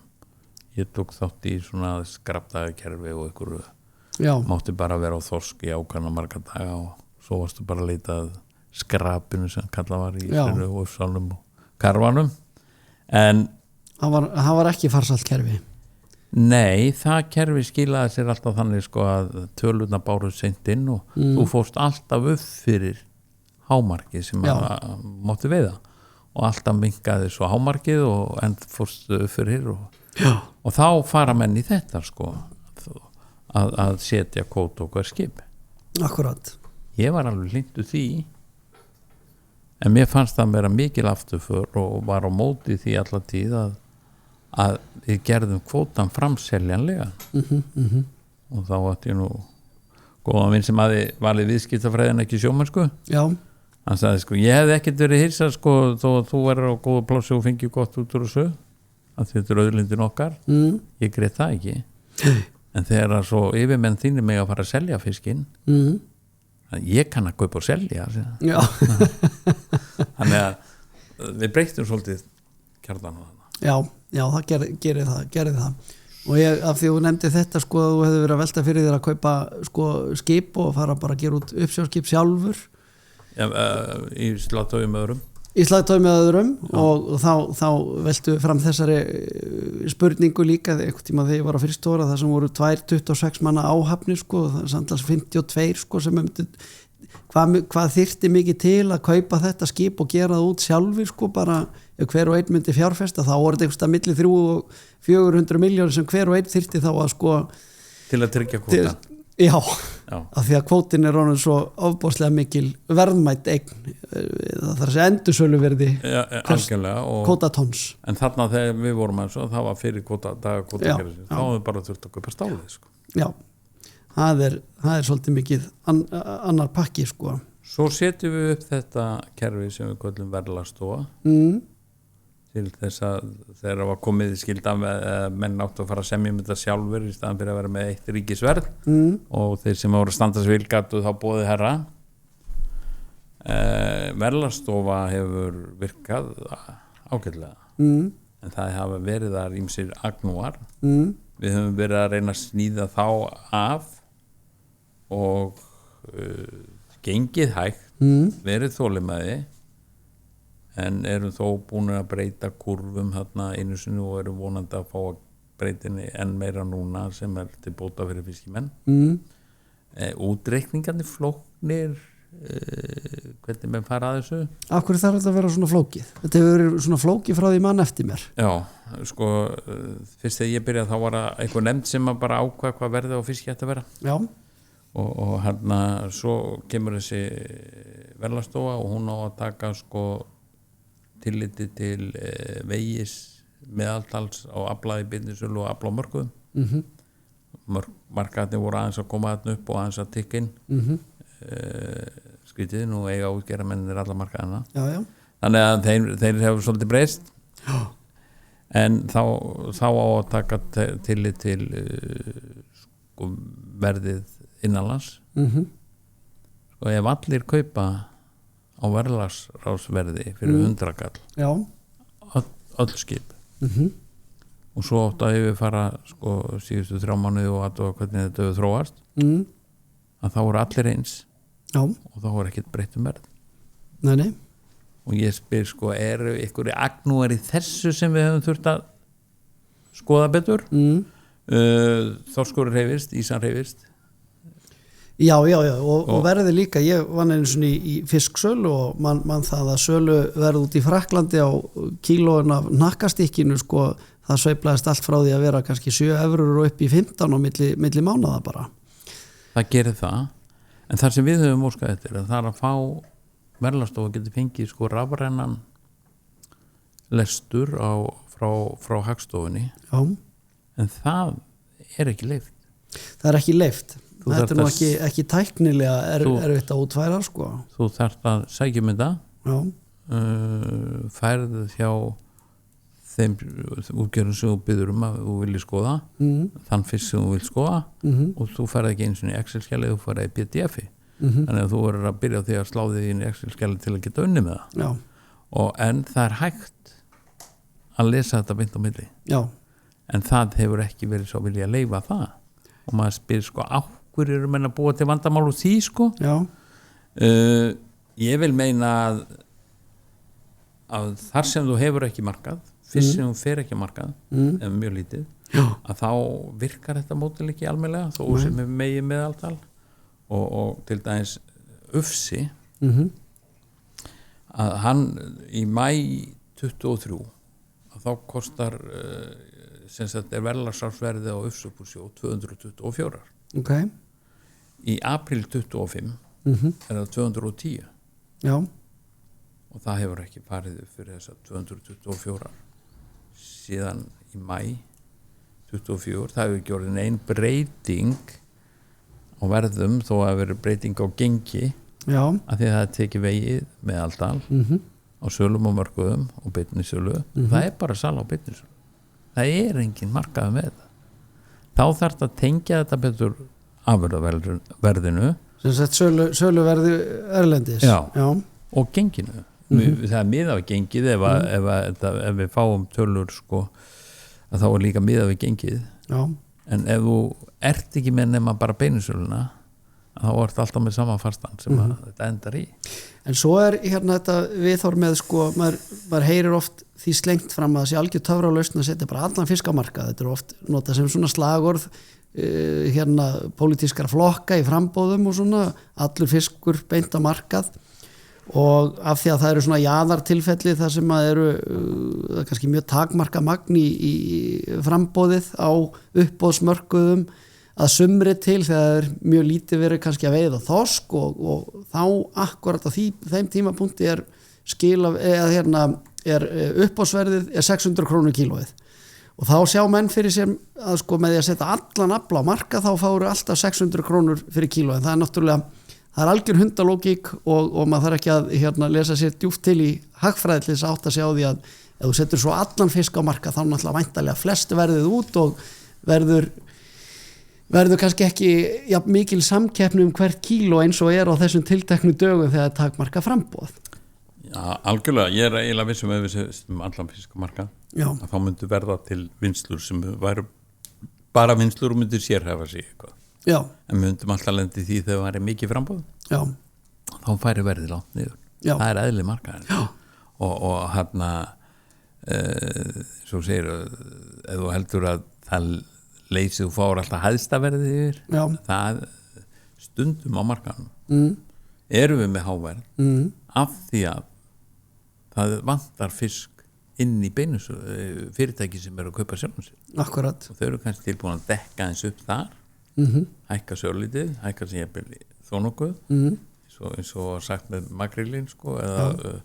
Ég tók þátt í svona skrapdagakerfi og einhverju mátti bara vera á þorsk í ákvæmna marga daga og svo varstu bara að leita að skrapinu sem kallað var í Ísinu og Uppsálum og Karfanum en það var ekki farsælt kerfi. Nei, það kerfi skilaði sér alltaf þannig sko að tölurnar báru seint inn og þú fórst alltaf upp fyrir hámarkið sem mátti veiða og alltaf minkaði svo hámarkið og end fórst upp fyrir og þá fara menn í þetta sko að setja kvóta og hver skip. Akkurat. Ég var alveg hlindu því en mér fannst það vera mikil afturför og var á móti því alla tíð að við gerðum kvótan framseljanlega og þá átti ég nú góðan vinn sem hafi valið viðskiptafræðin ekki sjómennsku. Hann sagði sko ég hefði ekkert verið hilsað sko þó að þú verður á góða plássi og fengið gott út úr þessu að þetta er auðlindin okkar ég greið það ekki en þegar svo yfirmenn þínir mig að fara að selja fiskinn ég kann að kaupa og selja þannig að við breytum svolítið kjarnan á það. Já, það gerði það og ég, af því þú nefndi þetta sko að þú hefði verið að velta fyrir þér að kaupa sko skip og fara bara að gera út uppsjáskip sjálfur í slagtói með öðrum og þá veltu fram þessari spurningu líka einhvern tíma þegar ég var á fyrstóra það sem voru 26 manna áhafnir sko, það er samtals 52 sko sem hvað þyrfti mikið til að kaupa þetta skip og gera það út sjálfur sko bara ef hver og einn myndi fjárfesta þá voru þetta einhverstað milli 300 og 400 miljónir sem hver og einn þyrfti þá að sko til að tryggja kvóta. Já, af því að kvótin er orðin svo ofbóðslega mikil verðmætt eign það þarf að segja endursöluverði kvótatons en þarna þegar við vorum eins og það var fyrir kvótakerfis þá hefur bara þurft að kaupa stálið sko. Já, það er svolítið mikið annar pakki sko. Svo setjum við upp þetta kerfi sem við kallum verðlagsstofa til þess að þegar var komið skilda menn áttu að fara að semja þetta sjálfur í staðan fyrir að vera með eitt ríkisverð og þeir sem voru að standa sig vel gátu þá boðið herra verðlagsstofa hefur virkað ágætlega en það hafa verið þar ýmsir agnúar við höfum verið að reyna að sníða þá af og gengið hægt verið þolinmæði en erum þó búin að breyta kurvum þarna einu sinni og erum vonandi að fá að breytinni enn meira núna sem til bóta fyrir fiskimenn útreikningarnir flóknir hvernig menn fara að þessu. Af hverju þarf þetta að vera svona flókið? Þetta hefur verið svona flókið frá því mann eftir mér. Já, sko fyrst þegar ég byrjaði þá var það einhver nefnd sem að bara ákvað hvað verði á fiski ætti að vera. Já. Og hérna svo kemur þessi verðlagsstofa og hún á að taka sko tilliti til vegis meðaltals á aflaði bindisölu og afla á mörkuðum markaðni voru aðeins að koma þarna upp og aðeins að tikka inn skrítið nú eiga útgerra mennir alla markaðina þannig að þeir hefur svolítið breyst en þá á að taka tillit til sko verðið innanlands og ef allir kaupa á verðlagsráðsverði fyrir 100 kall öll skip og svo átt að við fara sko síðustu 3 mánuði og aðtóa hvernig þetta hefur þróast að þá voru allir eins og þá voru ekkert breytt verð Nei. Og ég spyr sko eru ykkur agnúar í þessu sem við höfum þurft að skoða betur þorskur hreyfist, ísan hreyfist Já, og verði líka, ég vann einu svona í fisksölu og mann það að sölu verði út í Frakklandi á kílóin af hnakkastykkinu, sko, það sveiflaðist allt frá því að vera kannski 7 evrur og upp í 15 á milli mánaða bara. Það gerir það, en þar sem við höfum óskað eftir að það er að fá Verðlagsstofa getur fengið sko rafrænan lestur frá Hagstofunni. Já. En það er ekki leyft. Það er ekki leyft. Þetta er nú ekki tæknilega erfitt að útfæra, sko. Þú þarft að sækja um þetta. Já. Færð hjá þeim útgerðum sem þú biður að þú vilji skoða, þann fisk sem þú vil skoða, og þú færð ekki eins og í Excel-skjalið, þú færð í PDF-i. Þannig að þú verður að byrja á því að slá þig inn í Excel-skjalið til að geta unnið með það. Já. En það er hægt að lesa þetta beint á milli. Já. En það hefur ekki verið svo vilja að leyfa það. Og maður spyr sko áhver eru menn að búa til vandamál úr því, sko. Já. Ég vil meina að þar sem þú hefur ekki markað, fyrst sem þú fer ekki markað, ef mjög lítið, að þá virkar þetta mótil ekki almennilega, þó sem er megið meðaltal, og til dæmis Ufsi, að hann í mæ 23, að þá kostar sem sagt verðlagsársverðið á Ufsubúrsjó 224. Okay. Í apríl 25 er það 210. Já. Og það hefur ekki farið fyrir þess að 224 síðan í mæ 24. Það hefur ekki orðin ein breyting á verðum, þó að verið breyting á gengi. Já. Af því að það tekið vegið meðaldal á sölum og mörkuðum og beinnisölu. Það er bara sala á beinnisölu. Það er engin markaði með það. Þá þarf það að tengja þetta betur afurðaverðinu. Sem sagt söluverði erlendis. Já. Og genginu. Það er miðað við gengið ef við fáum tölur, sko, að þá er líka miðað við gengið. Já. En ef þú ert ekki með nema bara beinisöluna, þá ert alltaf með sama fastan sem að þetta endar í. En svo er hérna þetta viðhorf með, sko, maður heyrir oft því slengt fram að það sé algjör töfralausn að setja bara allan fisk á markað. Þetta er oft notað sem svona slagorð hérna pólitískara flokka í frambóðum og svona, allur fiskur beint á markað, og af því að það eru svona jaðartilfelli þar sem að eru kannski mjög takmarka magn í frambóðið á uppboðsmörkuðum að sumri til þegar það er mjög lítið verið kannski að veiða þorsk, og þá akkurat á þeim tímapunkti er uppboðsverðið 600 krónur kílóið, og þá sjá menn fyrir sér að sko með því að setja allan afla á marka þá fáur alltaf 600 krónur fyrir kílóið. Það er náttúrulega, það er algjör hundalógík, og maður þarf ekki að lesa sér djúpt til í hagfræði til þess að átta sig á því að ef þú setur svo allan fisk á marka þá náttúrulega væntanlega flest verðið út og verður kannski ekki mikil samkeppni hvert kíló eins og er á þessum tilteknu dögum þegar það takmarka framboð. Já, algjörlega. Ég er eiginlega vissum ef við setjum allan fisk á marka, að þá myndu verða til vinslur sem væru bara vinslur og myndu sérhæfa sig eitthvað. Já. En við myndum alltaf lendi því þegar það væri mikið frambóð. Já. Þá færi verðið langt niður. Já. Það er eðli markaðar. Já. Og hérna svo segir ef þú heldur að það leysið þú fáur alltaf hæðsta verðið yfir. Já. Það stundum á markaðanum. Erum við með háverð af því að það vantar fisk inn í beinus fyrirtæki sem eru að kaupa sjálfum sér. Akkurat. Og þau eru kannski tilbúin að dekka eins upp þar, hækka sörlítið, hækka sem ég byrði þó nokkuð, eins og sagt með makrílinn, sko, eða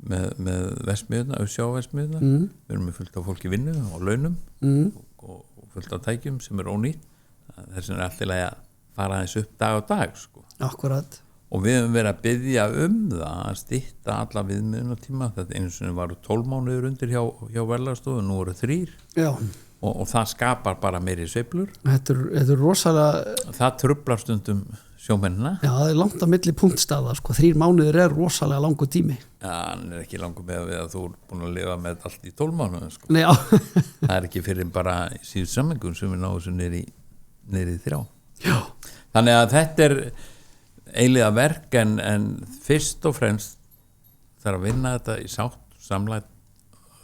með vestmiðuna, sjávæstmiðuna. Við erum með fullt af fólki vinnu og launum og fullt af tækjum sem er ónýtt. Þess vegna er alltaf að fara aðeins upp dag á dag, sko. Akkurat. Og við höfum verið að biðja það að stytta alla viðmiðunartíma. Þetta einu sinni varu 12 mánuður undir hjá Verðlagsstofu, nú eru 3. Já. Og það skapar bara meiri sveiflur. Þetta er rosalega... Það truflar stundum sjómennina. Já, það er langt á milli punktstaða, sko. 3 mánuður er rosalega langur tími. Já, hann er ekki langur með að þú er búin að lifa með allt í 12 mánuður, sko. Nei, já. Það er ekki fyrir bara síðan sammengun sem við náum þessu niður í 3. Já. Þannig að þetta er eiliga verk, en fyrst og fremst þarf að vinna þetta í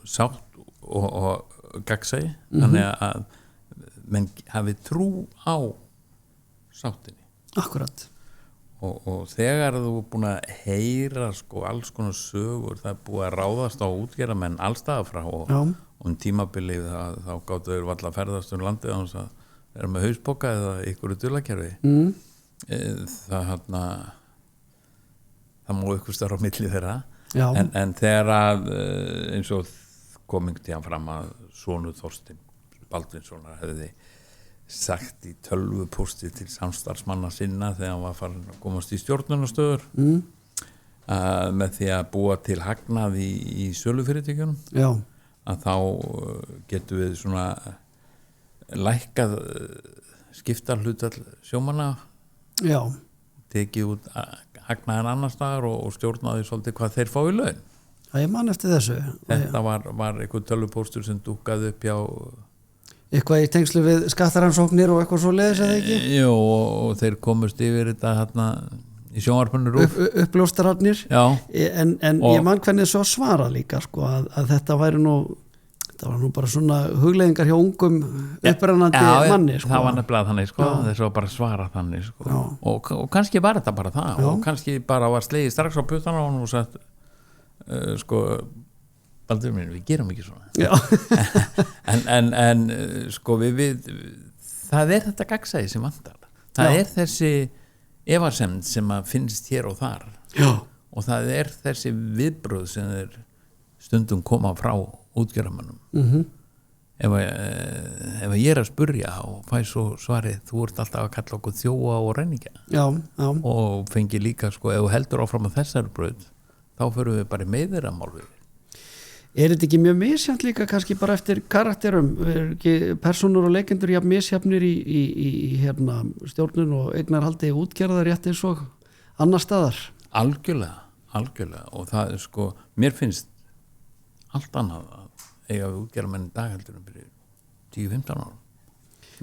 sátt og gagnsæi, þannig að menn hafi trú á sáttinni. Akkurat. Og þegar þú er búin að heyra sko alls konar sögur, það er búið að ráðast á útgerðarmenn allstaðar frá og tímabilið þá gáttu þeir valla að ferðast landið án þess að vera með hauspoka eða ykkur dulakerfi. Það má ykkur starf á milli þeirra. En þegar að eins og koming til hann fram að sonur Þorstein Baldvinssonar hefði sagt í tölvupósti til samstarfsmanna sinna þegar hann var farin að komast í stjórnunarstöður með því að búa til hagnað í sölufyrirtækjunum að þá getum við svona lækkað skiptarhlutfall sjómanna tekið út hagnaðan annars staðar og stjórnaði svolítið hvað þeir fá í laun. Ég man eftir þessu. Þetta var einhver tölvupóstur sem dúkkaði upp hjá eitthvað í tengslu við skattaransóknir og eitthvað svo leiðis eða ekki? Jú, og þeir komust yfir þetta hérna í sjónvarpinu RÚV. Uppljóstrararnir. En ég man hvernig svo svara líka sko að þetta var nú bara svona hugleiðingar hjá ungum upprennandi manni sko. Það var nefnilega þannig sko, þess að bara svara þannig sko. Og kannski var þetta bara það og kannski bara var slegið strax á puttana og sagt sko Baldur minn, við gerum ekki svona. en sko við það þetta gagnsæði sem vantar. Það þessi efasemd sem að finnst hér og þar. Og það þessi viðbröð sem þeir stundum koma frá útgerðarmönnum. Ef ég að spurja og fæ svo svarið, þú ert alltaf að kalla okkur þjóa og renningja. Og fengi líka sko, ef þú heldur áfram að þessari braut, þá förum við bara með þeirra mál við. Þetta ekki mjög misjafnt líka kannski bara eftir karakterum? Ekki persónur og leikendur jafn misjafnir í stjórnun og eignarhaldi útgerðar rétt eins og annar staðar? Algjörlega og það sko, mér finnst allt annað að eiga við útgerðarmenn í dag heldur fyrir 10-15 árum.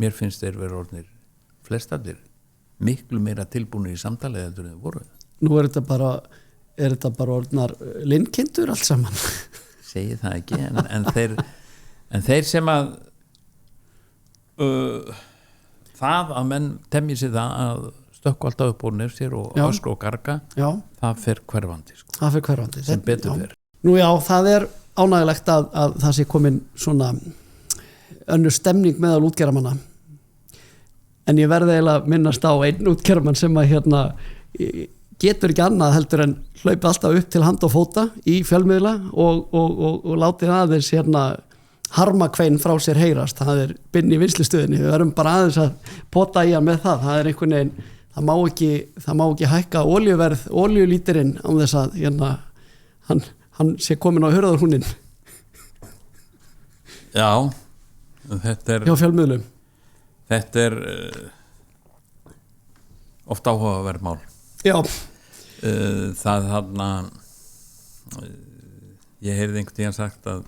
Mér finnst þeir vera orðnir flestallir miklu meira tilbúinir í samtalið heldur en þeir voru. Nú er þetta bara orðnar linnkindur allt saman? Segi það ekki en þeir sem að það að menn temji sig það að stökku alltaf upp úr nefn sér og öskra og garga það fer hverfandi sko. Það fer hverfandi sem betur fer. Nú það er ánægilegt að það sé komin svona önnur stemning meðal útgerðarmanna en ég verði eiginlega að minnast á einn útgerðarmann sem að getur ekki annað heldur en hlaupi alltaf upp til hand og fóta í fjölmiðla og látið aðeins harmakvein frá sér heyrast. Það er binn í vinnslustöðinni, við verðum bara aðeins að pota í hann með það. Það er einhvern veginn, það má ekki hækka olíulítirinn án þess að hann sé komin á hurðarhúnin. Já, þetta hjá fjölmiðlum. Þetta oft áhugaverð mál. Það ég heyrði einhvern tíðan sagt að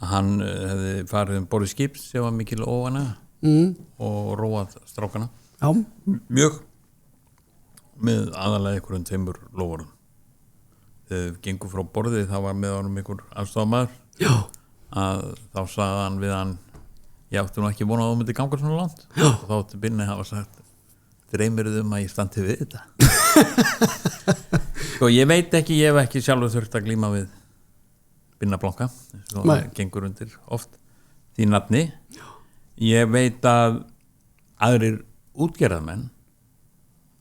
hann hefði farið borð í skip sem var mikil óvana og róað strákana mjög með aðalega einhverjum tveimur lofurum. Þegar við gengum frá borðið það var með honum einhver aðstofamaður að þá sagði hann við hann ég átti nú ekki vonað að þú myndi ganga svona langt og þá átti Binni hafa sagt dreymir að ég standi við þetta. Sko ég veit ekki, ég hef ekki sjálfur þurft að glíma við Binna Blanka svo það gengur undir oft því nafni. Ég veit að aðrir útgerðarmenn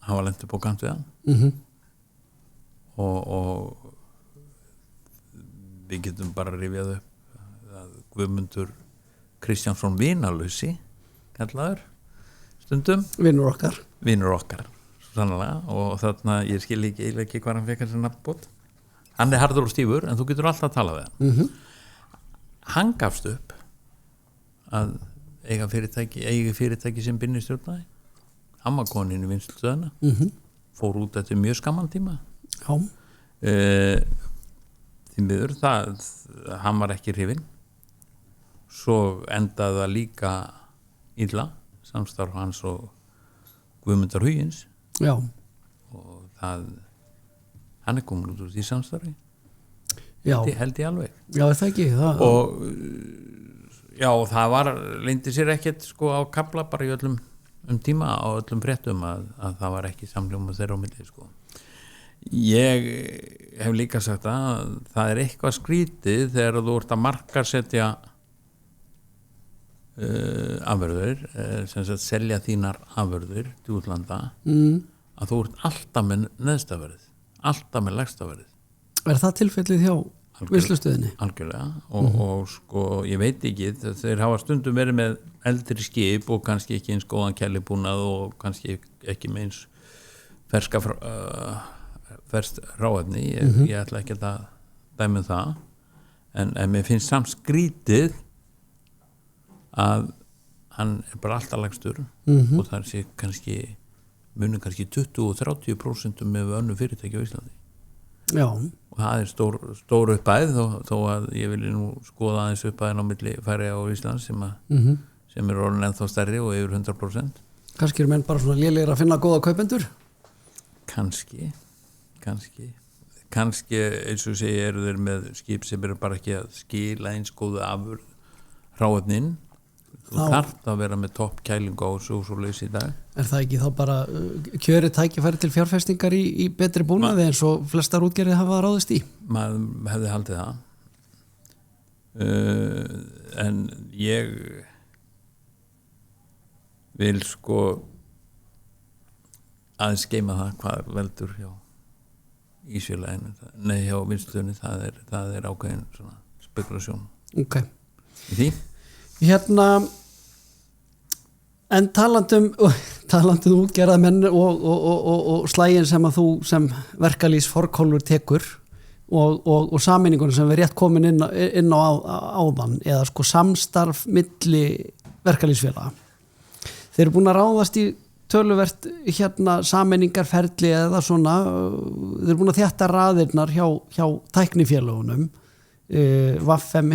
hafa lent upp á kant við hann og við getum bara rifjað upp að Guðmundur Kristjánsson Vinalösi kallaður stundum vinur okkar sannlega og þarna ég skil ekki hvað hann fekk hans nafnbót. Hann er harður og stífur en þú getur alltaf að tala við hann. Hann gafst upp að eiga fyrirtæki sem Binni stjórnaði. Hann var konin í vinnslustöðina fór út eftir mjög skamman tíma. Því miður hann var ekki hrifinn. Svo endaði það líka illa samstarf hans og Guðmundar Hugins og hann er komin út úr því samstarfi held ég alveg það ekki og það var leyndi sér ekkert sko á kafla bara í öllum tíma á öllum fréttum að það var ekki samhljómur þeirra á milli sko. Ég hef líka sagt að það er eitthvað skrítið þegar þú ert að markasetja afurðir sem sagt selja þínar afurðir til útlanda að þú ert alltaf með neðstaverðið, alltaf með lægstaverðið. Er það tilfellið hjá vinnslustöðinni? Algjörlega og sko ég veit ekki, þeir hafa stundum verið með eldri skip og kannski ekki eins góðan kælibúnað og kannski ekki með eins fersk ráefni, ég ætla ekki að dæmi það en mér finnst samt skrítið að hann er bara alltaf lægstur og það sé kannski munum kannski 20-30% með önnu fyrirtæki á Íslandi. Já. Og það er stór uppæð þó að ég vilji nú skoða aðeins uppæðin á milli Færeyja og Íslands sem er orðin ennþá stærri og yfir 100%. Kannski menn bara svona lélegir að finna góða kaupendur? Kannski eins og segi eru þeir með skip sem eru bara ekki að skila eins góðu afurð hráefnin. Þú þarft að vera með topp kælingu á svo leys í dag. Er það ekki þá bara kjörið tækifæri til fjárfestingar í betri búnaði eins og flestar útgerðir hafa ráðist í? Maður hefði haldið það. En ég vil sko aðeins geyma það hvað veldur hjá Ísfélaginu, hjá vinnslustöðinni, það er ákveðin svona spekulasjón. Ok. Í því? En talandum útgerðarmenn og slægin sem að þú sem verkalýs forkólfur tekur og sameiningunum sem við rétt komin inn á áðan eða sko samstarf milli verkalýsfélaga. Þeir eru búin að ráðast í töluvert sameiningarferli eða svona, þeir eru búin að þétta raðirnar hjá tæknifélagunum. VFM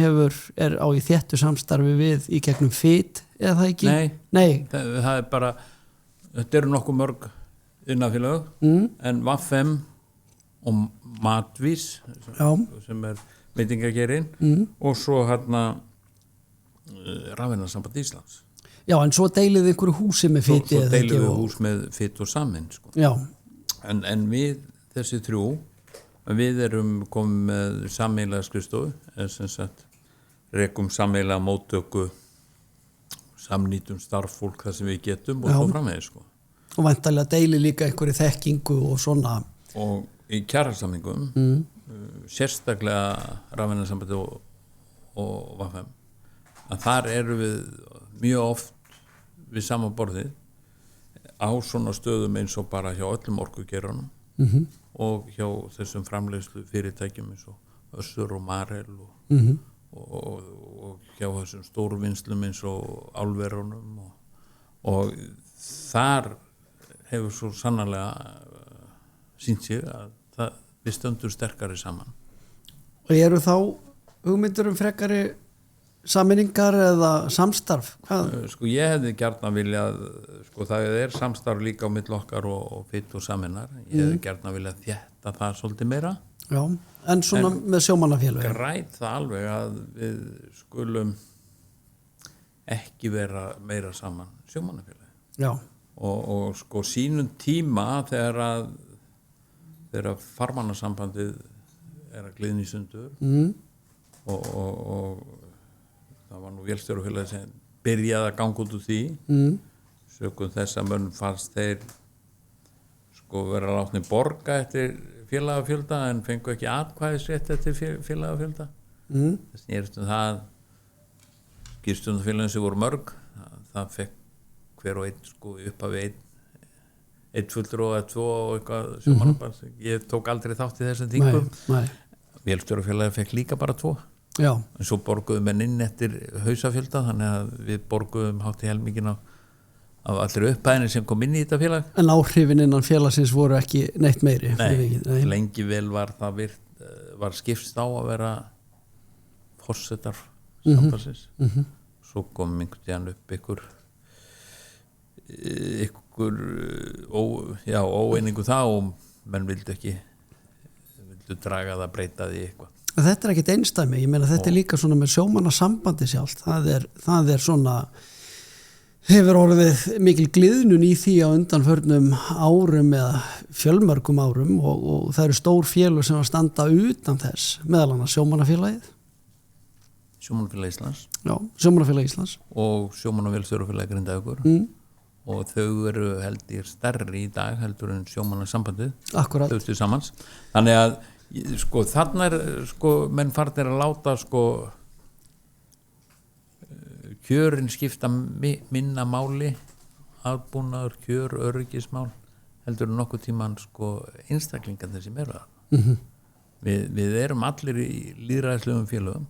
er á í þéttu samstarfi við í gegnum FIT eða það ekki? Nei. Það er bara, þetta eru nokkuð mörg innafélag en VFM og Matvís sem er veitingageirinn og svo Rafiðnarsamband Íslands. Já, en svo deilið einhverju húsi með FIT Svo deilið við hús með FIT og Samin sko. Já. En við þessi þrjú við erum komið með sameiginlega skrifstofu sem sagt rekum sameiginlega móttöku samnýtum starffólk þar sem við getum og svo framvegis sko. Og væntanlega deili líka einhverju þekkingu og svona. Og í kjarasamningum sérstaklega Rafiðnarsambandi og VFM að þar eru við mjög oft við sama borðið á svona stöðum eins og bara hjá öllum orkugeiranum og hjá þessum framleiðslu fyrirtækjum eins og Össur og Marel og hjá þessum stórvinnslum eins og álverunum og þar hefur svo sannarlega sýnt sig að við stöndum sterkari saman. Og eru þá hugmyndur frekari sameiningar eða samstarf? Hvað? Sko ég hefði gjarnan viljað, sko það er samstarf líka á milli okkar og FIT og Saminar. Ég hefði gjarnan viljað þétta það svolítið meira. Já, en svona með sjómannafélögum. Græt það alveg að við skulum ekki vera meira saman sjómannafélögum. Já. Og sko sínum tíma þegar farmannasambandið er að gliðna í sundur og það var nú vélstjórafélagið sem byrjaði að ganga út úr því sökum þess að mönnum fannst þeir sko vera látni borga eftir félagafjölda en fengu ekki atkvæðisrétt eftir félagafjölda þess nýrst það skýrstjórnarfélagin sem voru mörg það fekk hver og einn sko upphafi einn fulltrúa eða tvo og eitthvað sjómannaband ég tók aldrei þátt í þessum þingum vélstjórafélagið fekk líka bara 2 Já. En svo borguðum menn inn eftir hausafjölda þannig að við borguðum hátt í helmingin af allir upphæðinni sem kom inn í þetta félag. En áhrifin innan félagsins voru ekki neitt meiri? Nei. Lengi vel var það var skipst á að vera forsetar sambandsins. Svo kom einhvern tíðan upp ykkur óeiningu það og menn vildu draga það, breyta því eitthvað. Þetta er ekkit einstæmi, ég meina þetta er líka svona með sjómannasambandi sjálft, það er svona hefur orðið mikil gliðnun í því á undanförnum árum eða fjölmörgum árum og það eru stór félög sem að standa utan þess, meðal annars Sjómannafélagið Sjómannafélag Íslands Já, Sjómannafélag Íslands og Sjómannafélag Grindavíkur og þau eru heldur stærri í dag heldur en Sjómannasambandið Akkurat þau til samans þannig að sko þarna sko menn farnir að láta sko kjörin skipta minna máli aðbúnaður, kjör, öryggismál heldur nokkuð tíman sko einstaklingarnir sem eru það við erum allir í lýðræðislegum félögum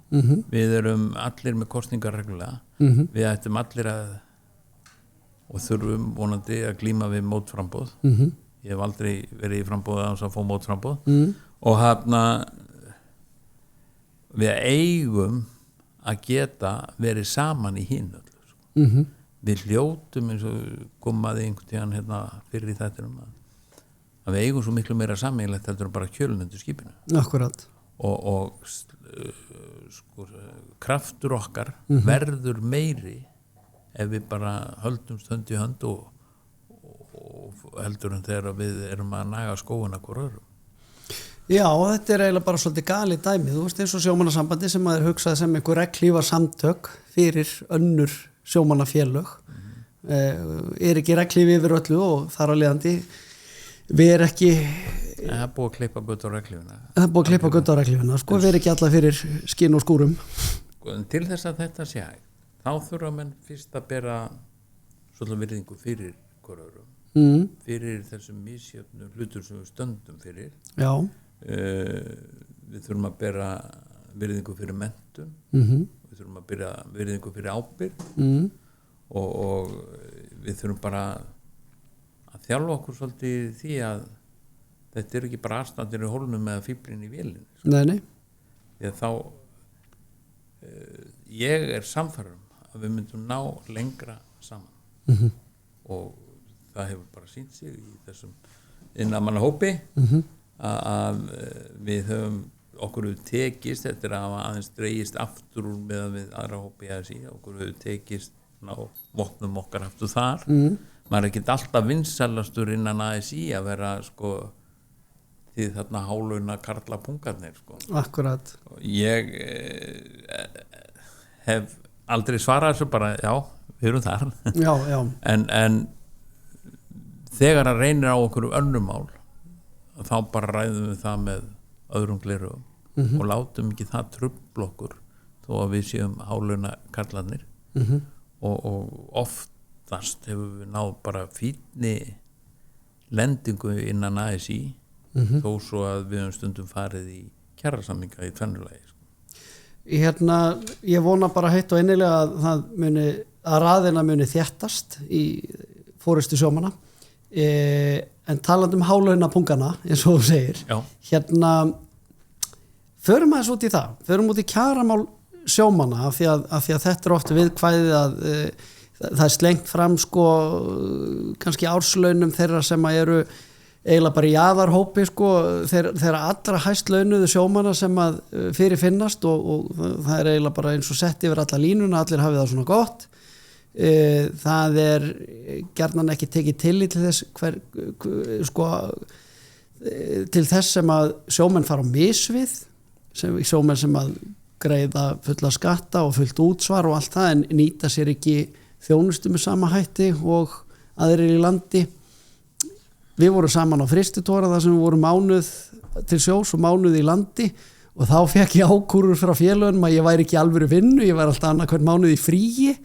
við erum allir með kosningar reglulega við ættum allir að og þurfum vonandi að glíma við mótframboð ég hef aldrei verið í framboð að fá mótframboð og hérna við eigum að geta verið saman í hinu við hljótum eins og komaði einhvern tíðan hérna fyrir í þættinum að við eigum svo miklu meira sameiginlegt heldur en bara kjölun undir skipinu Akkurat og sko, kraftur okkar verður meiri ef við bara höldumst hönd í hönd og heldur en þegar við erum að naga skóina hver öðrum Já, þetta er eiginlega bara svolítið galið dæmi þú veist eins og sjómannasambandi sem að er hugsað sem einhver reglífa samtök fyrir önnur sjómannafélög er ekki reglífi yfir öllu og þar að leiðandi við er ekki það er búið að klippa gutt á reglífuna sko við er ekki alla fyrir skinn og skúrum til þess að þetta sé hægt þá þurfa menn fyrst að bera svolítið virðingu fyrir hver öðrum fyrir þessum misjöfnu hlutur sem við stöndum fyrir Já við þurfum að bera virðingu fyrir menntun við þurfum að bera virðingu fyrir ábyrgð og við þurfum bara að þjálfa okkur svolítið því að þetta er ekki bara aðstandir í hólnum eða fíblin í vélin Nei því að þá ég er samfærum að við myndum ná lengra saman og það hefur bara sýnt sig í þessum innamanna hópi að við höfum okkur hefur tekist þetta er að aðeins dreigist aftur með við aðra hópi okkur hefur tekist ná vopnum okkar aftur þar maður er ekki alltaf vinsælastur innan ASI að vera sko því þarna háluna karla pungarnir sko. Akkurat ég hef aldrei svarað þessu bara já, við erum þar já. En þegar að reynir á okkur önnum mál þá bara ræðum við það með öðrum gleraugum og látum ekki það trufla okkur þó að við séum háluna karlarnir og oftast hefur við náð bara fínni lendingu innan ASI þó svo að við höfum stundum farið í kjarasamninga í tvennulegi ég vona bara heitt og innilega að raðina muni þéttast í forystu sjómanna en talandi hálauna pungana eins og þú segir förum aðeins út í förum út í kjaramál sjómanna af því að þetta er oft viðkvæðið að það er slengt fram sko kannski árslaunum þeirra sem að eru eiginlega bara í jaðarhópi sko þeirra allra hæst launuðu sjómanna sem að fyrir finnast og það er eiginlega bara eins og sett yfir alla línuna, allir hafið það svona gott það er gjarnan ekki tekið tillit til þess til þess sem að sjómenn fara á misvið sjómenn sem að greiða fulla skatta og fullt útsvar og allt það en nýta sér ekki þjónustu með sama hætti og aðrir í landi við vorum saman á Fristitóra þar sem við vorum mánuð til sjós og mánuð í landi og þá fekk ég ákúrur frá félögunum að ég væri ekki alvöru vinnu, ég var alltaf annað hvern mánuð í fríi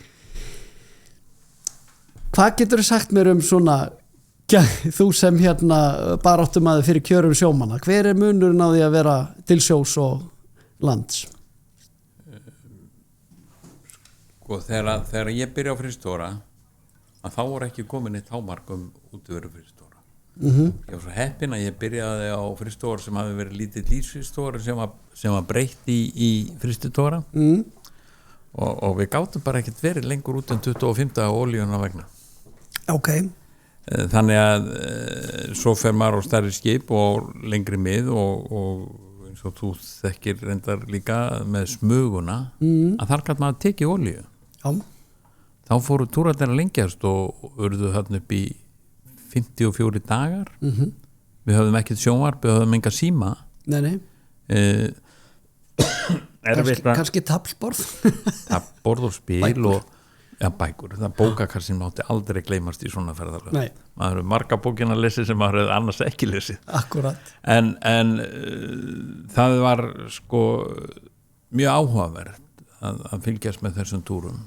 Hvað getur þú sagt mér svona þú sem baráttumaður fyrir kjörum sjómanna, hver er munurinn á því að vera til sjós og lands? Sko þegar ég byrja á Fristitóra að þá voru ekki komin eitt hámark útveru Fristitóra ég var svo heppinn að ég byrjaði á Fristitóra sem hafi verið lítið lífsfristóra sem var breytt í Fristitóra og við gátum bara ekkert verið lengur út en 25 á olíuna vegna þannig að svo fer maður á stærri skip og lengri mið og eins og þú þekkir reyndar líka með smuguna að þar gæti maður tekið olíu þá þá fóru túrarnir að lengjast og urðu þarna upp í 54 dagar. Við höfðum ekkert sjónvarp, við höfðum enga síma. Nei. Kannski taflborð. Taflborð og spil og bækur. Það bókakassin mátti aldrei gleymast í svona ferðarlög. Maður hefur marga bókina að lesi sem maður hefur annars ekki lesið. Akkurat. En það var sko mjög áhugavert að fylgjast með þessum túrum.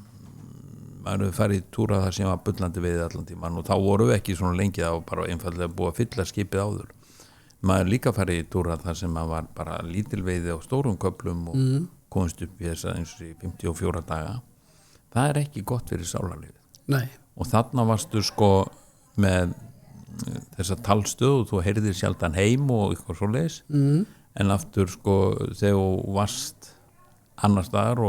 Maður hefur farið í túra þar sem var bullandi veiði allan tíman og þá voru við ekki svona lengi, það var bara einfallega búið að fylla skipið áður. Maður líka farið í túra þar sem maður var bara lítil veiði á stórum köflum og komst upp í þessa eins og í 54 daga. Það er ekki gott fyrir sálarlífið. Nei. Og þarna varstu sko með þessa talstöð og þú heyrðir sjaldan heim og eitthvað svoleiðis. En aftur sko þegar þú varst annars staðar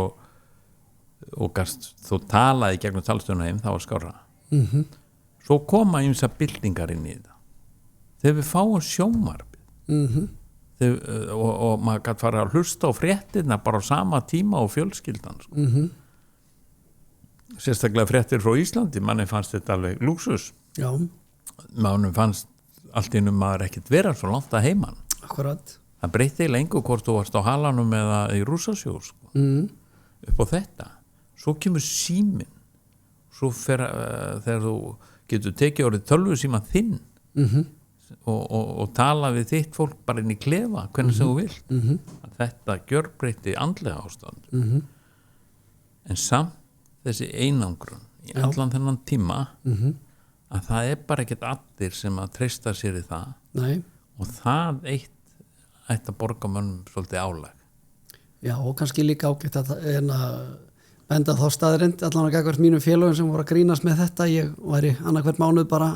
og gast, þú talaði gegnum talstöðuna heim, það var skárra. Svo koma ýmsa byltingar inn í þetta. Þegar við fáum sjónvarpið og maður gæti fara að hlusta á fréttirna bara á sama tíma og fjölskyldan sko. Sérstaklega fréttir frá Íslandi, manni fannst þetta alveg lúksus. Já. Manni fannst allt innum maður ekkert vera svo langt að heiman. Akkurat. Það breytti lengur hvort þú varst á halanum eða í Rússasjó sko. Upp á þetta. Svo kemur síminn. Svo þegar þú getur tekið orðið tölvusíma þinn og tala við þitt fólk bara inn í klefa hvernig sem þú vilt. Þetta gjörbreytti andlega ástand. En samt þessi einangrun í allan þennan tíma að það er bara ekkert allir sem að treysta sér í það. Nei. Og það eitt ætti að borga mönnum svolítið álag. Já, og kannski líka ágætt að benda þá staðrind allan að gagvart mínum félögum sem voru að grínast með þetta. Ég væri annað hvert mánuð bara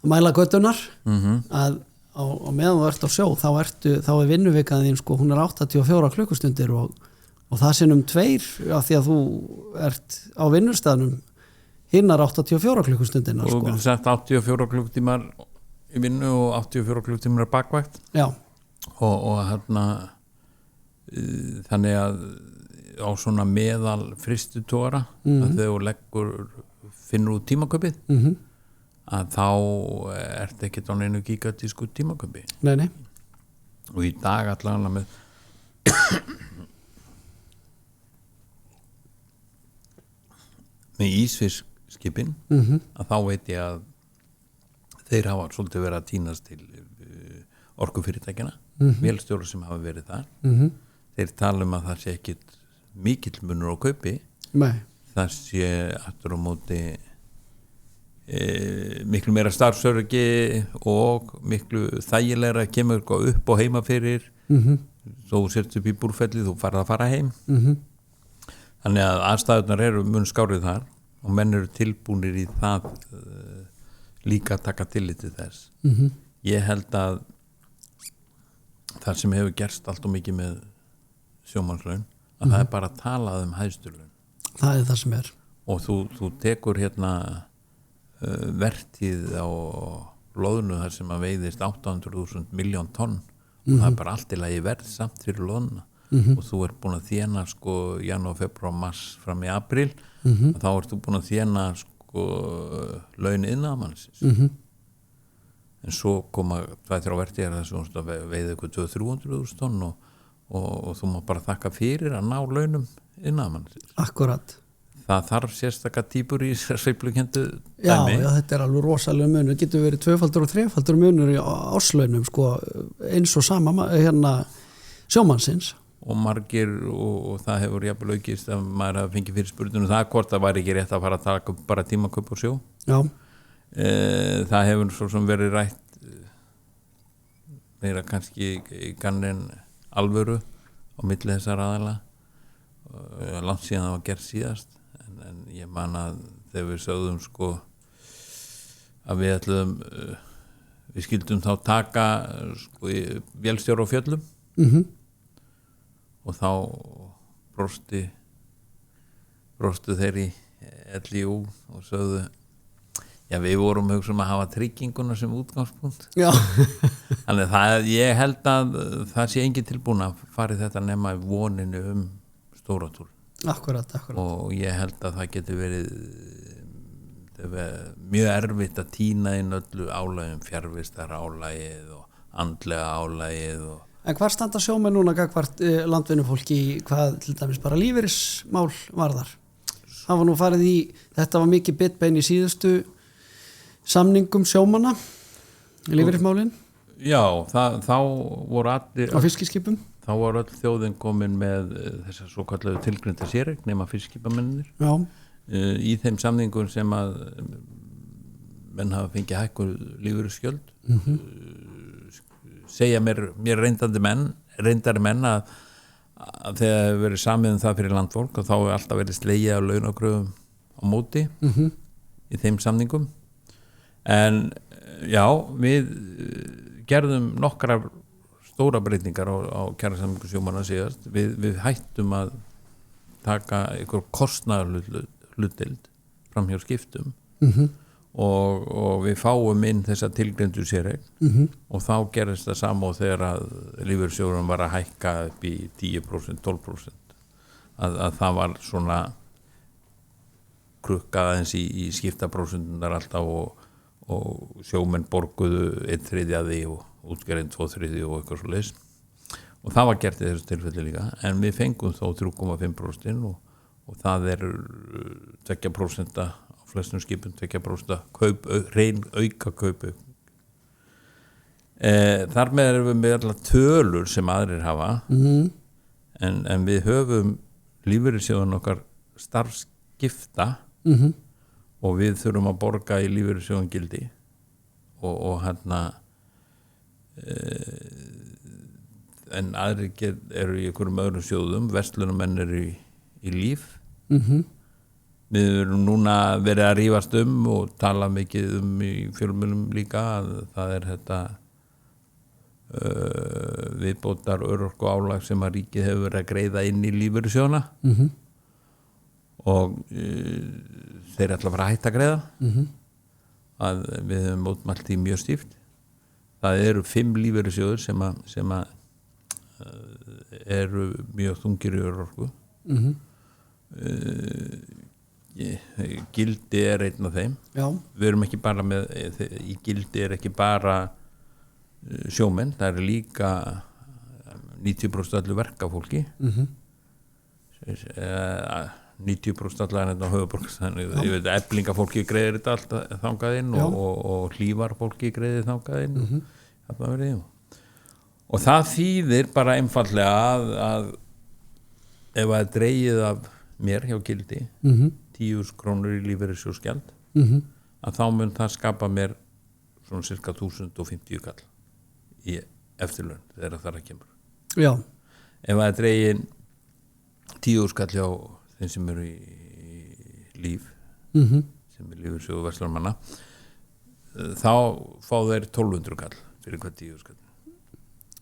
að mæla göttunar að á meðan þú ert á sjó þá er vinnuvikaðin þín sko, hún er 84 klukkustundir og það sinnum 2 af því að þú ert á vinnustæðnum hinnar 84 klukkustundirna og sko. þú getur sett 84 klukkutímar í vinnu og 84 klukkutímar er bakvægt. Já. og hérna þannig að á svona meðal fristutogara að þegar þú finnur út tímaköpið að þá ert ekki á neinu gigantísku tímaköpi. Nei. Og í dag allavega með ísfiskskipin að þá veit ég að þeir hafa svolítið verið að tínast til orkufyrirtækjana, vélstjórar sem hafa verið þar. Þeir tala að það sé ekki mikill munur á kaupi. Nei. Það sé aftur á móti miklu meira starfsöryggi og miklu þægilegra kemur upp og heima fyrir þú sért upp í búrfelli, þú farið að fara heim. Þannig að aðstæðurnar eru mun skárið þar og menn eru tilbúnir í það líka að taka tillit til þess. Ég held að það sem hefur gerst allt og mikið með sjómannslaun að það er bara að tala hæstu laun. Það er það sem er. Og þú tekur hérna vertíð á loðnu þar sem að veiðist 800.000 miljón tonn og það er bara allt í lagi verð samt fyrir loðna og þú ert búin að þéna sko janúar, febrúar, mars fram í apríl og þá ert þú búin að þéna sko laun iðnaðarmannsins. En svo koma 2-3 vertíðar þar sem veiði eitthvað 200-300.000 tonn og þú má bara þakka fyrir að ná launum iðnaðarmannsins. Akkurat. Það þarf sérstakka típur í sveiflukendu dæmi. Já, þetta er alveg rosalega munur. Það getur verið 2-faldur og 3-faldur munur í áslaunum sko, eins og sama sjómannsins. Og margir, og það hefur jafnvel aukist að maður hafa fengið fyrir spurningum það hvort það væri ekki rétt að fara að taka bara tímaköp og sjó. Já. Það hefur svo sem verið rætt meira kannski í gannin alvöru á milli þessar aðala langt síðan það var gert síðast en ég man að þegar við sögðum sko að við ætluðum við skildum þá taka sko vélstjóra á fjöllum og þá brostu þeir í LIU og sögðu já við vorum hugsa að hafa trygginguna sem útgangspunkt. Já. Þannig að ég held að það sé engin tilbúin að fari þetta nema í voninu stóratúr. Akkurat. Og ég held að það getur verið mjög erfitt að tína inn öllu álagum, fjarvistar álagið og andlega álagið En hvar standa sjómenn núna gagnvart landvinnufólki hvað til dæmis bara lífeyrismál varðar? Það var nú farið í, þetta var mikið bitbein í síðustu samningum sjómanna, lífeyrismálin? Já, þá voru allir... Á fiskiskipum? Þá var öll þjóðin komin með þessar svo kallahu tilgreinda séreign nema fiskskipamennir. Já. Í þeim samningum sem að menn hafa fengið hækkun lífeyrisgjöld segja mér reyndari menn að þegar hefur verið samið það fyrir landfólk og þá hefur alltaf verið slegið á launakröfum á móti í þeim samningum en já, við gerðum nokkrar stóra breytingar á kjarasamningu sjómanna síðast við hættum að taka einhver kostnaðarhlutdeild fram hjá skiptum og við fáum inn þessa tilgreindu séreign og þá gerist það sama og þegar að lífeyrissjóðurinn var að hækka upp í 10%, 12% að það var svona krukkað eins í skiptaprósentunar alltaf og sjómenn borguðu 1/3 af því og útgerðin 2/3 og eitthvað svo leys og það var gert í þessu tilfelli líka en við fengum þó 3,5% og það er 2% á flestum skipum 2% kaup, reyn auka kaup þar með erum við með allar tölur sem aðrir hafa en við höfum lífeyrissjóðan okkar starfsskipta og við þurfum að borga í lífeyrissjóðan gildi og hérna en aðrir eru í einhverjum öðrum sjóðum verslunumenn eru í líf við erum núna verið að rífast og tala mikið í fjölmiðlum líka að það er þetta viðbótar örorku álag sem að ríkið hefur verið að greiða inn í lífeyrissjóðana og þeir ætla að fara að hætta að greiða að við höfum mótmælt því mjög stíft það eru 5 lífeyrissjóður sem að eru mjög þungir í örorku gildi er einn af þeim Já. við erum ekki bara með í gildi er ekki bara sjómenn, það eru líka 90% allir verkafólki 90% allar en á höfuborgarsvæðinu ég veit að Eflingafólki greiðir þetta allt þangað inn og Hlífarfólki greiðir þangað inn og það þýðir bara einfallega að ef að er dregið af mér hjá gildi 10.000 krónur í lífeyrissjóðsgjald að þá mun það skapa mér svona cirka 1050 kall í eftirlaun þegar það er að kemur Já. ef það er dregin 10.000 kall hjá þeim sem eru í líf sem er lífeyrissjóður verslunarmanna þá fá þeir 1200 kall fyrir hvað 10.000 kall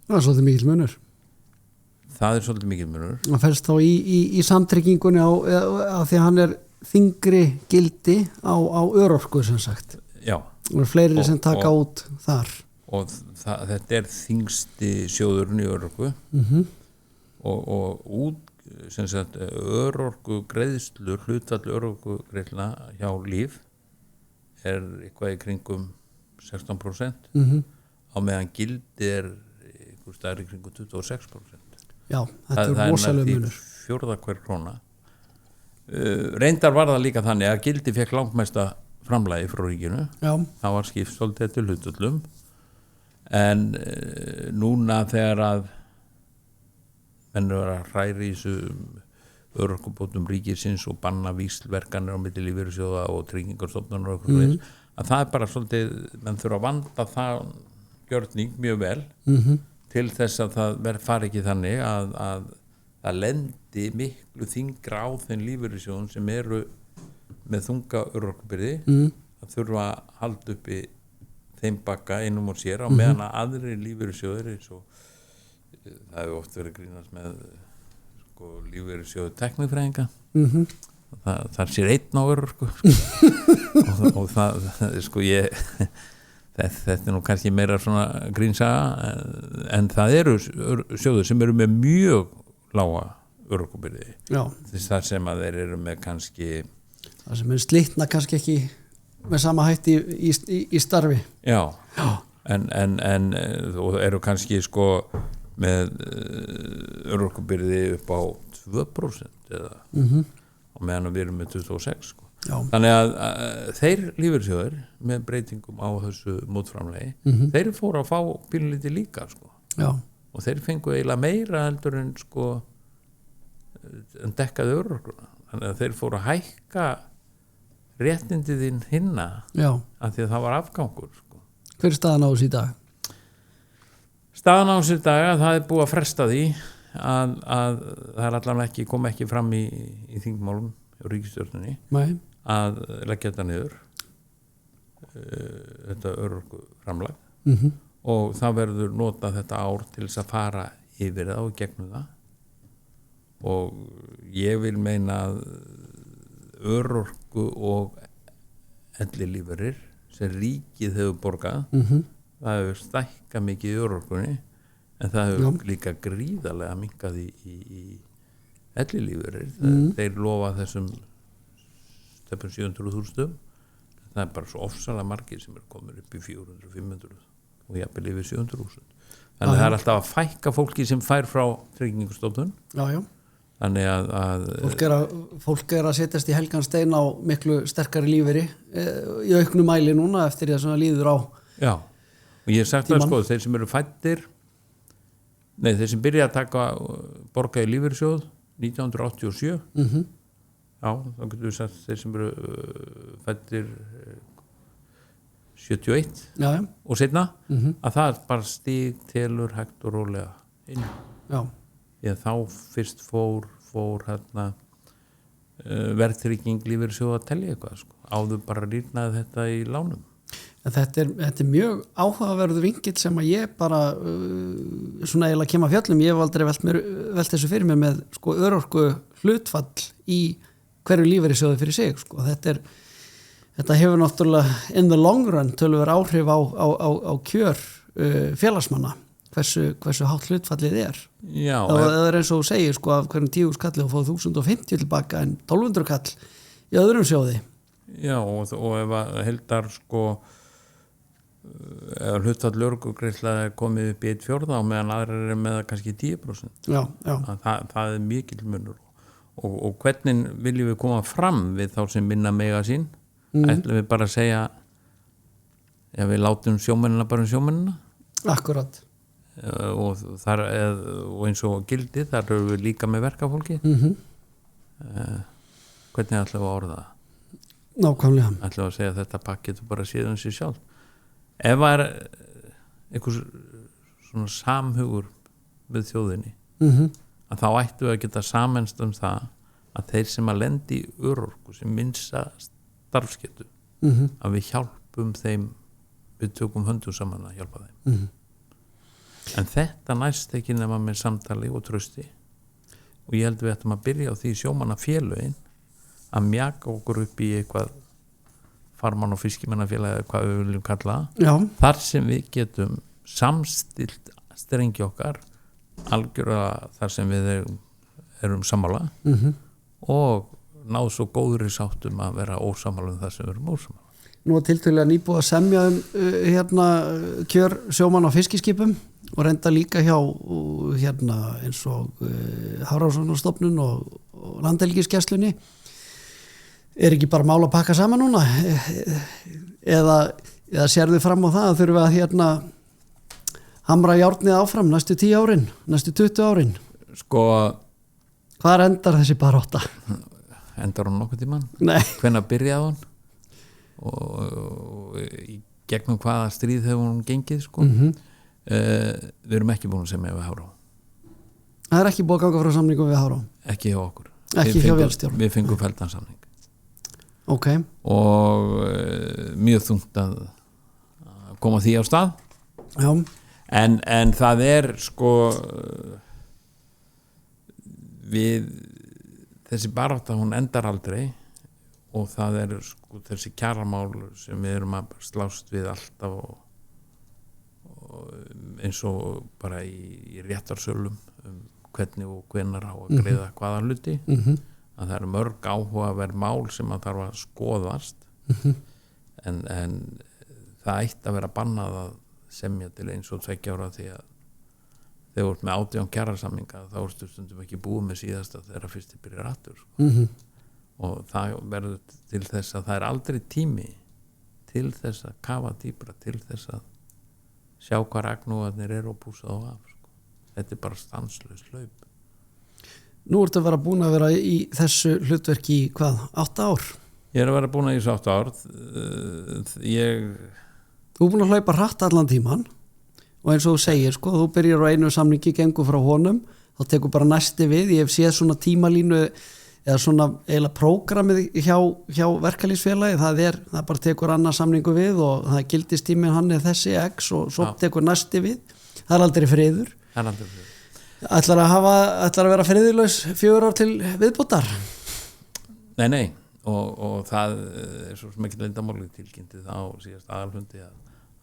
Það er svolítið mikill munur það er svolítið mikill munur Það fælst þá í samtryggingunni á því að hann er þingri gildi á örorku sem sagt Já. og fleiri sem taka út þar og þetta er þingsti sjóðurinn í örorku og út sem sagt örorku greiðslur hlutfall örorku greiðsluna hjá líf er eitthvað í kringum 16% á meðan gildi er eitthvað stærri í kringum 26%. Já, þetta er rosalega munur. Fjórða hver króna. Reyndar var það líka þannig að gildi fekk langmesta framlagi frá ríkinu. Já. Það var skipt svolítið til hlutföllum en núna þegar að menn eru að hræri í þessu örorkubótum ríkisins og banna víxlverkanir á milli lífeyrissjóða og tryggingarstofnunar og eitthvað að það er bara svolítið, menn þurfa að vanda það gjörning mjög vel til þess að það fari ekki þannig að það lendi miklu þyngra á þeim lífeyrissjóðum sem eru með þunga örorkubyrði að þurfa að halda uppi þeim bakka einum og sér á meðan að aðri lífeyrissjóðir eins og það hefur oft verið grínast með lífeyrissjóðu teknifræðinga það sér einn á örorku og það þetta er nú kannski meira svona grínsaga en það eru sjóður sem eru með mjög lága örorkubyrði Já. þess það sem að þeir eru með kannski það sem er slitna kannski ekki með sama hætti í starfi já. En og eru kannski sko með örorkubyrði upp á 2% eða og meðan við erum með 26 sko. Þannig að þeir lífeyrissjóðir með breytingum á þessu mótframlegi þeir fóru að fá pínlítið líka sko. Og þeir fengu eiginlega meira heldur en sko en dekkaði örorkuna þannig að þeir fóru að hækka réttindið þín hinna af því að það var afgangur sko. Hver er staðan á þessu í dag? Staðan á þessu í dag að það er búið að fresta því að það er allavega ekki kom ekki fram í þingmálum og ríkisstjórninni að leggja þetta niður þetta örorkuframlag og það verður notað þetta ár til þess að fara yfir það og gegnum það og ég vil meina að örorku og ellilífeyrir sem ríkið hefur borgað það hefur stækkað mikið í örorkunni en það hefur líka gríðarlega minnkað í ellilífeyrir þeir lofa þessum 700.000 það er bara svo ofsalega margir sem er komin upp í 400-500 og jafnvel yfir 700.000 þannig að það er alltaf að fækka fólki sem fær frá Tryggingastofnun þannig að fólk er að setjast í helgan stein á miklu sterkari lífeyri í auknu mæli núna eftir því að svona líður á og ég hef sagt það sko þeir sem eru fæddir þeir sem byrja að taka borga í lífeyrissjóð 1987 þá getur við sagt þeir sem eru fæddir 71 og seinna að það bara stig telur hægt og rólega inn ég þá fyrst fór hérna verðtrygging lífeyrissjóð að telja eitthvað sko. áður bara rýrnaði þetta í lánum en þetta er mjög áhugaverður vingill sem að ég bara svona eiginlega kem að fjöllum ég hef aldrei velt þessu fyrir mig með sko örorku hlutfall í hverju lífeyrissjóði fyrir sig sko. Þetta hefur náttúrulega in the long run tölur áhrif á kjör félagsmanna hversu hátt hlutfallið er það er eins og þú segir sko af hverjum 10 kalli og fóð 1050 tilbaka en 1200 kall í öðrum sjóði og ef að heldar sko eða hlutfall örorkugreiðsla er komið upp í 1/4 og meðan aðrar er með kannski 10% það er mikill munur og hvernig viljum við koma fram við þá sem minna mega sín ætlum við bara að segja við látum sjómennina bara sjómennina akkurat og eins og gildi þar eru við líka með verkafólki hvernig ætlum við að orða það nákvæmlega ætlum við að segja að þetta pakket bara séðum sér sjálf ef það er einhvers svona samhugur með þjóðinni að þá ættum við að geta samennst það að þeir sem að lendi í örorku sem minnsta starfsgetu að við hjálpum þeim við tökum höndum saman að hjálpa þeim en þetta næst ekki nema með samtali og trausti og ég held við ættum að byrja á því sjómannafélögin að mjaka okkur upp í eitthvað farmann- og fiskimannafélagi hvað við viljum kalla þar sem við getum samstilt strengi okkar algjörlega þar sem við erum sammála og náðu svo góðri sáttum að vera ósammála það sem við erum ósammála Nú er tiltölulega nýbúið að semja hérna kjör sjómann á fiskiskipum og reynda líka hjá hérna eins og Hafrannsóknastofnun og Landhelgisgæslunni er ekki bara mál að pakka saman núna eða sérðu fram á það að þurfum að hérna hamra járnið áfram næstu 10 árin, næstu 20 árin sko hvað endar þessi barátta? Endar hún nokkuð tímann? Nei. Hvenær byrjaði hún? Og í gegnum hvaða stríð hefur hún gengið sko við erum ekki búin að semja við Hafró Það er ekki búin að ganga frá samningum við Hafró? Ekki hjá okkur Ekki hjá vélstjórn? Við fengum felldan samning okay. Og mjög þungt að koma því á stað Já. En það er sko við þessi barátta hún endar aldrei og það er sko þessi kjaramál sem við erum að slást við alltaf og eins og bara í réttarsölum hvernig og hvenær á að greiða hvaða hluti að það eru mörg áhugaverð mál sem að þarf að skoðast en það ætti að vera bannað að semja til 1 og 2 ára því að þegar þú ert með 18 kjarasamninga þá ertu stundum ekki búið með síðasta þegar fyrst byrjar aftur og það verður til þess að það er aldrei tími til þess að kafa dýpra, til þess að sjá hvað ragnúarnir eru og púsa þá af þetta er bara stanslaust hlaup. Nú ertu að vera búin að vera í þessu hlutverki í hvað, 8 ár? Ég er að vera búin að í þessu 8 ár Þú er búin að hlaupa hratt allan tíman og eins og þú segir, sko, þú byrjar á einu samningi, gengur frá honum, þá tekur bara næsti við, ég hef séð svona tímalínu eða svona eiginlega prógramið hjá verkalýsfélagi, það bara tekur annar samningu við og það gildistíminn hann er þessi X og svo tekur næsti við, það er aldrei friður. Ætlar að vera friðurlaus 4 ár til viðbótar? Nei og það er svo sem ekki leyndamáli tilkynnti þá síðast aðalfundi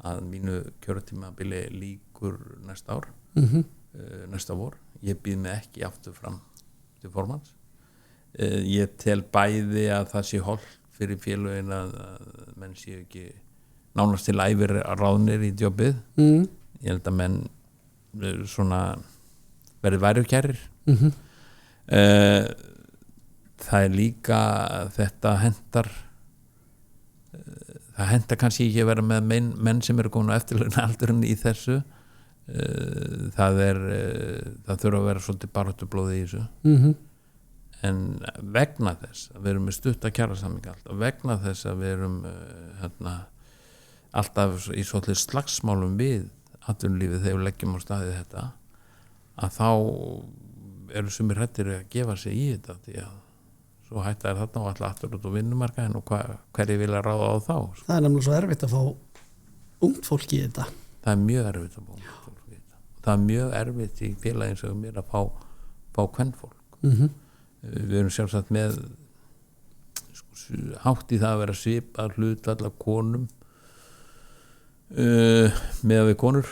að mínu kjörtímabili líkur næsta ár næsta vor, ég býð mig ekki aftur fram til formanns. Ég tel bæði að það sé hollt fyrir félögin að menn séu ekki nánast til ævir ráðnir í jobbið ég held að menn svona verið værukærir það er líka þetta það hentar kannski ekki að vera með menn sem eru komin á eftirlaunaldurinn í þessu það þurfa að vera svolítið baráttublóði í þessu en vegna þess að við erum með stutta kjarasamninga alltaf, vegna þess að við erum alltaf í svolítið slagsmálum við atvinnulífið þegar við leggjum á staðið þetta að þá eru sumir hrættir að gefa sig í þetta því að svo hætta er þarna og alltaf aftur út á vinnumarkaðinn og hverju vilja ráða á þá Það er nefnilega svo erfitt að fá ungt fólk í þetta Það er mjög erfitt að fá ungt fólk í þetta Það er mjög erfitt í félagin sem mér að fá kvenfólk Við erum sjálfsagt með hátt í það að vera svipað hlut allar konum með við konur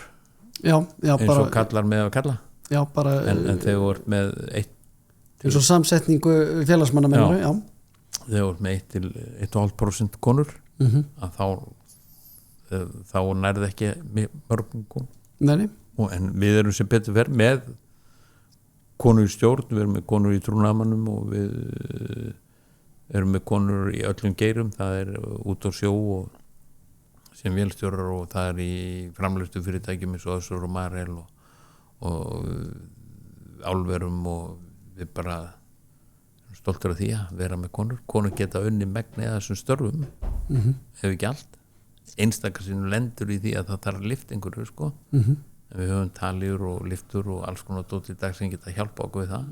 já, eins og kallar með að kalla já, bara, en þegar þú ert með eins og samsetningu félagsmanna með þegar þú ert með 1,5% konur að þá nærði ekki mörgum konum en við erum sem betur verð með konur í stjórn, við erum með konur í trúnaðamannum og við erum með konur í öllum geirum, það er út á sjó og sem vélstjórar og það er í framleiðslu fyrirtækjum eins og Össur og Marel og álverum og við bara stoltur af því að vera með konur geta unni megni að þessum störfum ef ekki allt einstakar sinu lendur í því að það þarf lyftingur sko en við höfum taljur og lyftur og alls konar dót í dag sem geta hjálpa okkur við það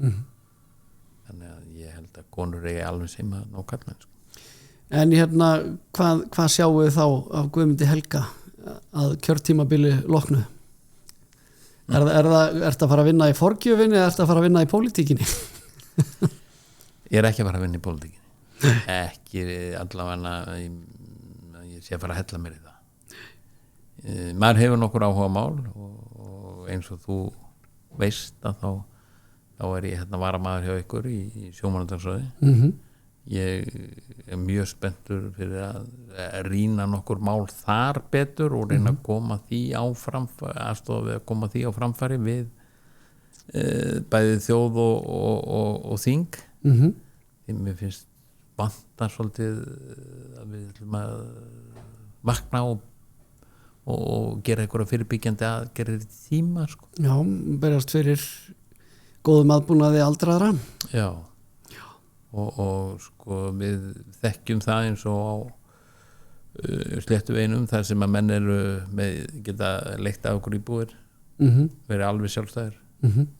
þannig að ég held að konur eigi alveg sem að ná kallmenn sko. En hvað sjáum við þá af Guðmundi Helga að kjörtímabili loknu? Er það að fara að vinna í forgjöfinni eða er það að fara að vinna í pólitíkinni? Ég er ekki að fara að vinna í pólitíkinni ekki allavega ég sé að fara að hella mér í það maður hefur nokkur áhuga mál og eins og þú veist að þá er ég varamaður hjá ykkur í sjómannadagsráði ég er mjög spenntur fyrir að rýna nokkur mál þar betur og reyna að koma því á framfæri að koma því á framfæri við bæði þjóð og þing því mér finnst vantar svolítið að við ætlum að vakna og gera einhverja fyrirbyggjandi aðgerðir í tíma sko. Já, berjast fyrir góðum aðbúnaði aldraðra og sko við þekkjum það eins og á sléttu veinum þar sem að menn eru geta leitt af okkur íbúðir verið alveg sjálfstæðir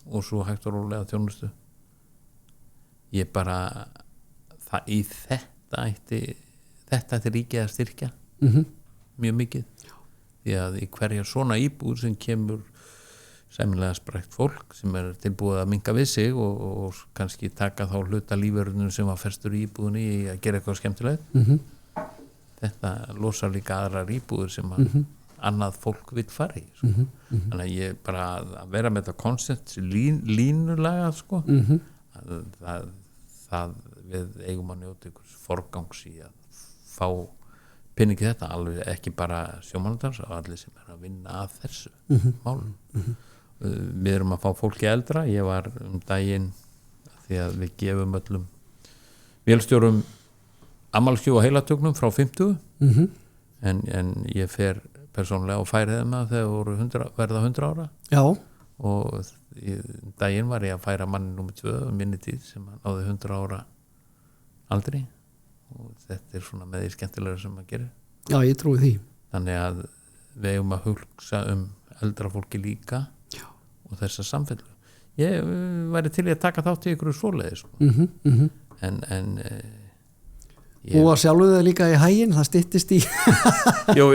og svo hægt og rólega þjónustu ég bara það í þetta ætti ríkið að styrkja mjög mikið því að í hverja svona íbúð sem kemur sæmilega sprekt fólk sem er tilbúið að minnka við sig og kannski taka þá hluta lífverðunum sem var festur í íbúðinni í að gera eitthvað skemmtilegt þetta losar líka aðrar íbúður sem að annað fólk vill fara í sko. Þannig að ég bara að vera með þetta koncept línulega sko. það við eigum að njóta ykkur forgangs í að fá peningi þetta, alveg ekki bara sjómannadans og allir sem er að vinna að þessu málum. Við erum að fá fólki eldra. Ég var daginn því að við gefum öllum vélstjórum afmælisgjöf á heilatögnum frá 50 en ég fer persónulega og færi þeim að þegar voru verða 100 ára. Já. Og daginn var ég að færa manni númer 2 minni tíð sem náði 100 ára aldri og þetta er svona með því skemmtilega sem maður gerir. Já, ég trúi því. Þannig að við eigum að hugsa eldra fólki líka og þessa samfellu. Ég væri til í að taka þátt í ykkur svoleiðis sko. En og að sjálfu það líka í hæginn, það styttist í Jú,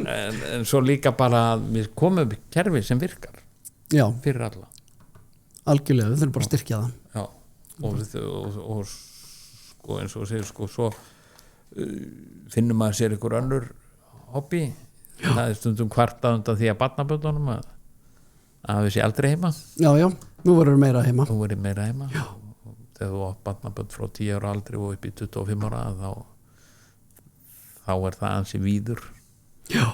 en svo líka bara að við komum upp kerfi sem virkar fyrir alla. Algjörlega, við þurfum bara að styrkja það. Já, og sko eins og segir sko, svo finnum maður sér ykkur önnur hobby. Það er stundum kvartað undan því að barnaböndunum að við sé aldrei heima. Já, nú verður meira heima. Já. Þegar þú átt barnabönd frá 10 ára aldri og upp í 25 ára þá er það ansi víður. Já.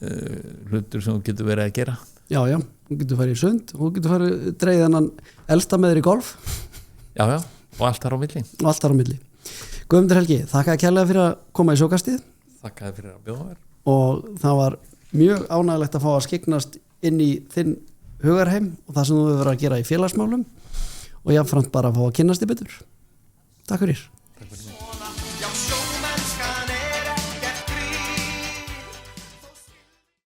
Hlutur sem þú getur verið að gera. Já, þú getur farið í sund og þú getur farið dreigð hennan elsta með þér í golf. Já, og allt þar á milli. Guðmundur Helgi, þakka kærlega fyrir að koma í sjókastið. Þakka þér fyrir að bjóða mér. Og það var mjög ánægilegt að fá að skyggnast inn í þinn hugarheim og það sem þú hefur verið að gera í félagsmálum og jafnframt bara að fá að kynnast þig betur. Takk fyrir.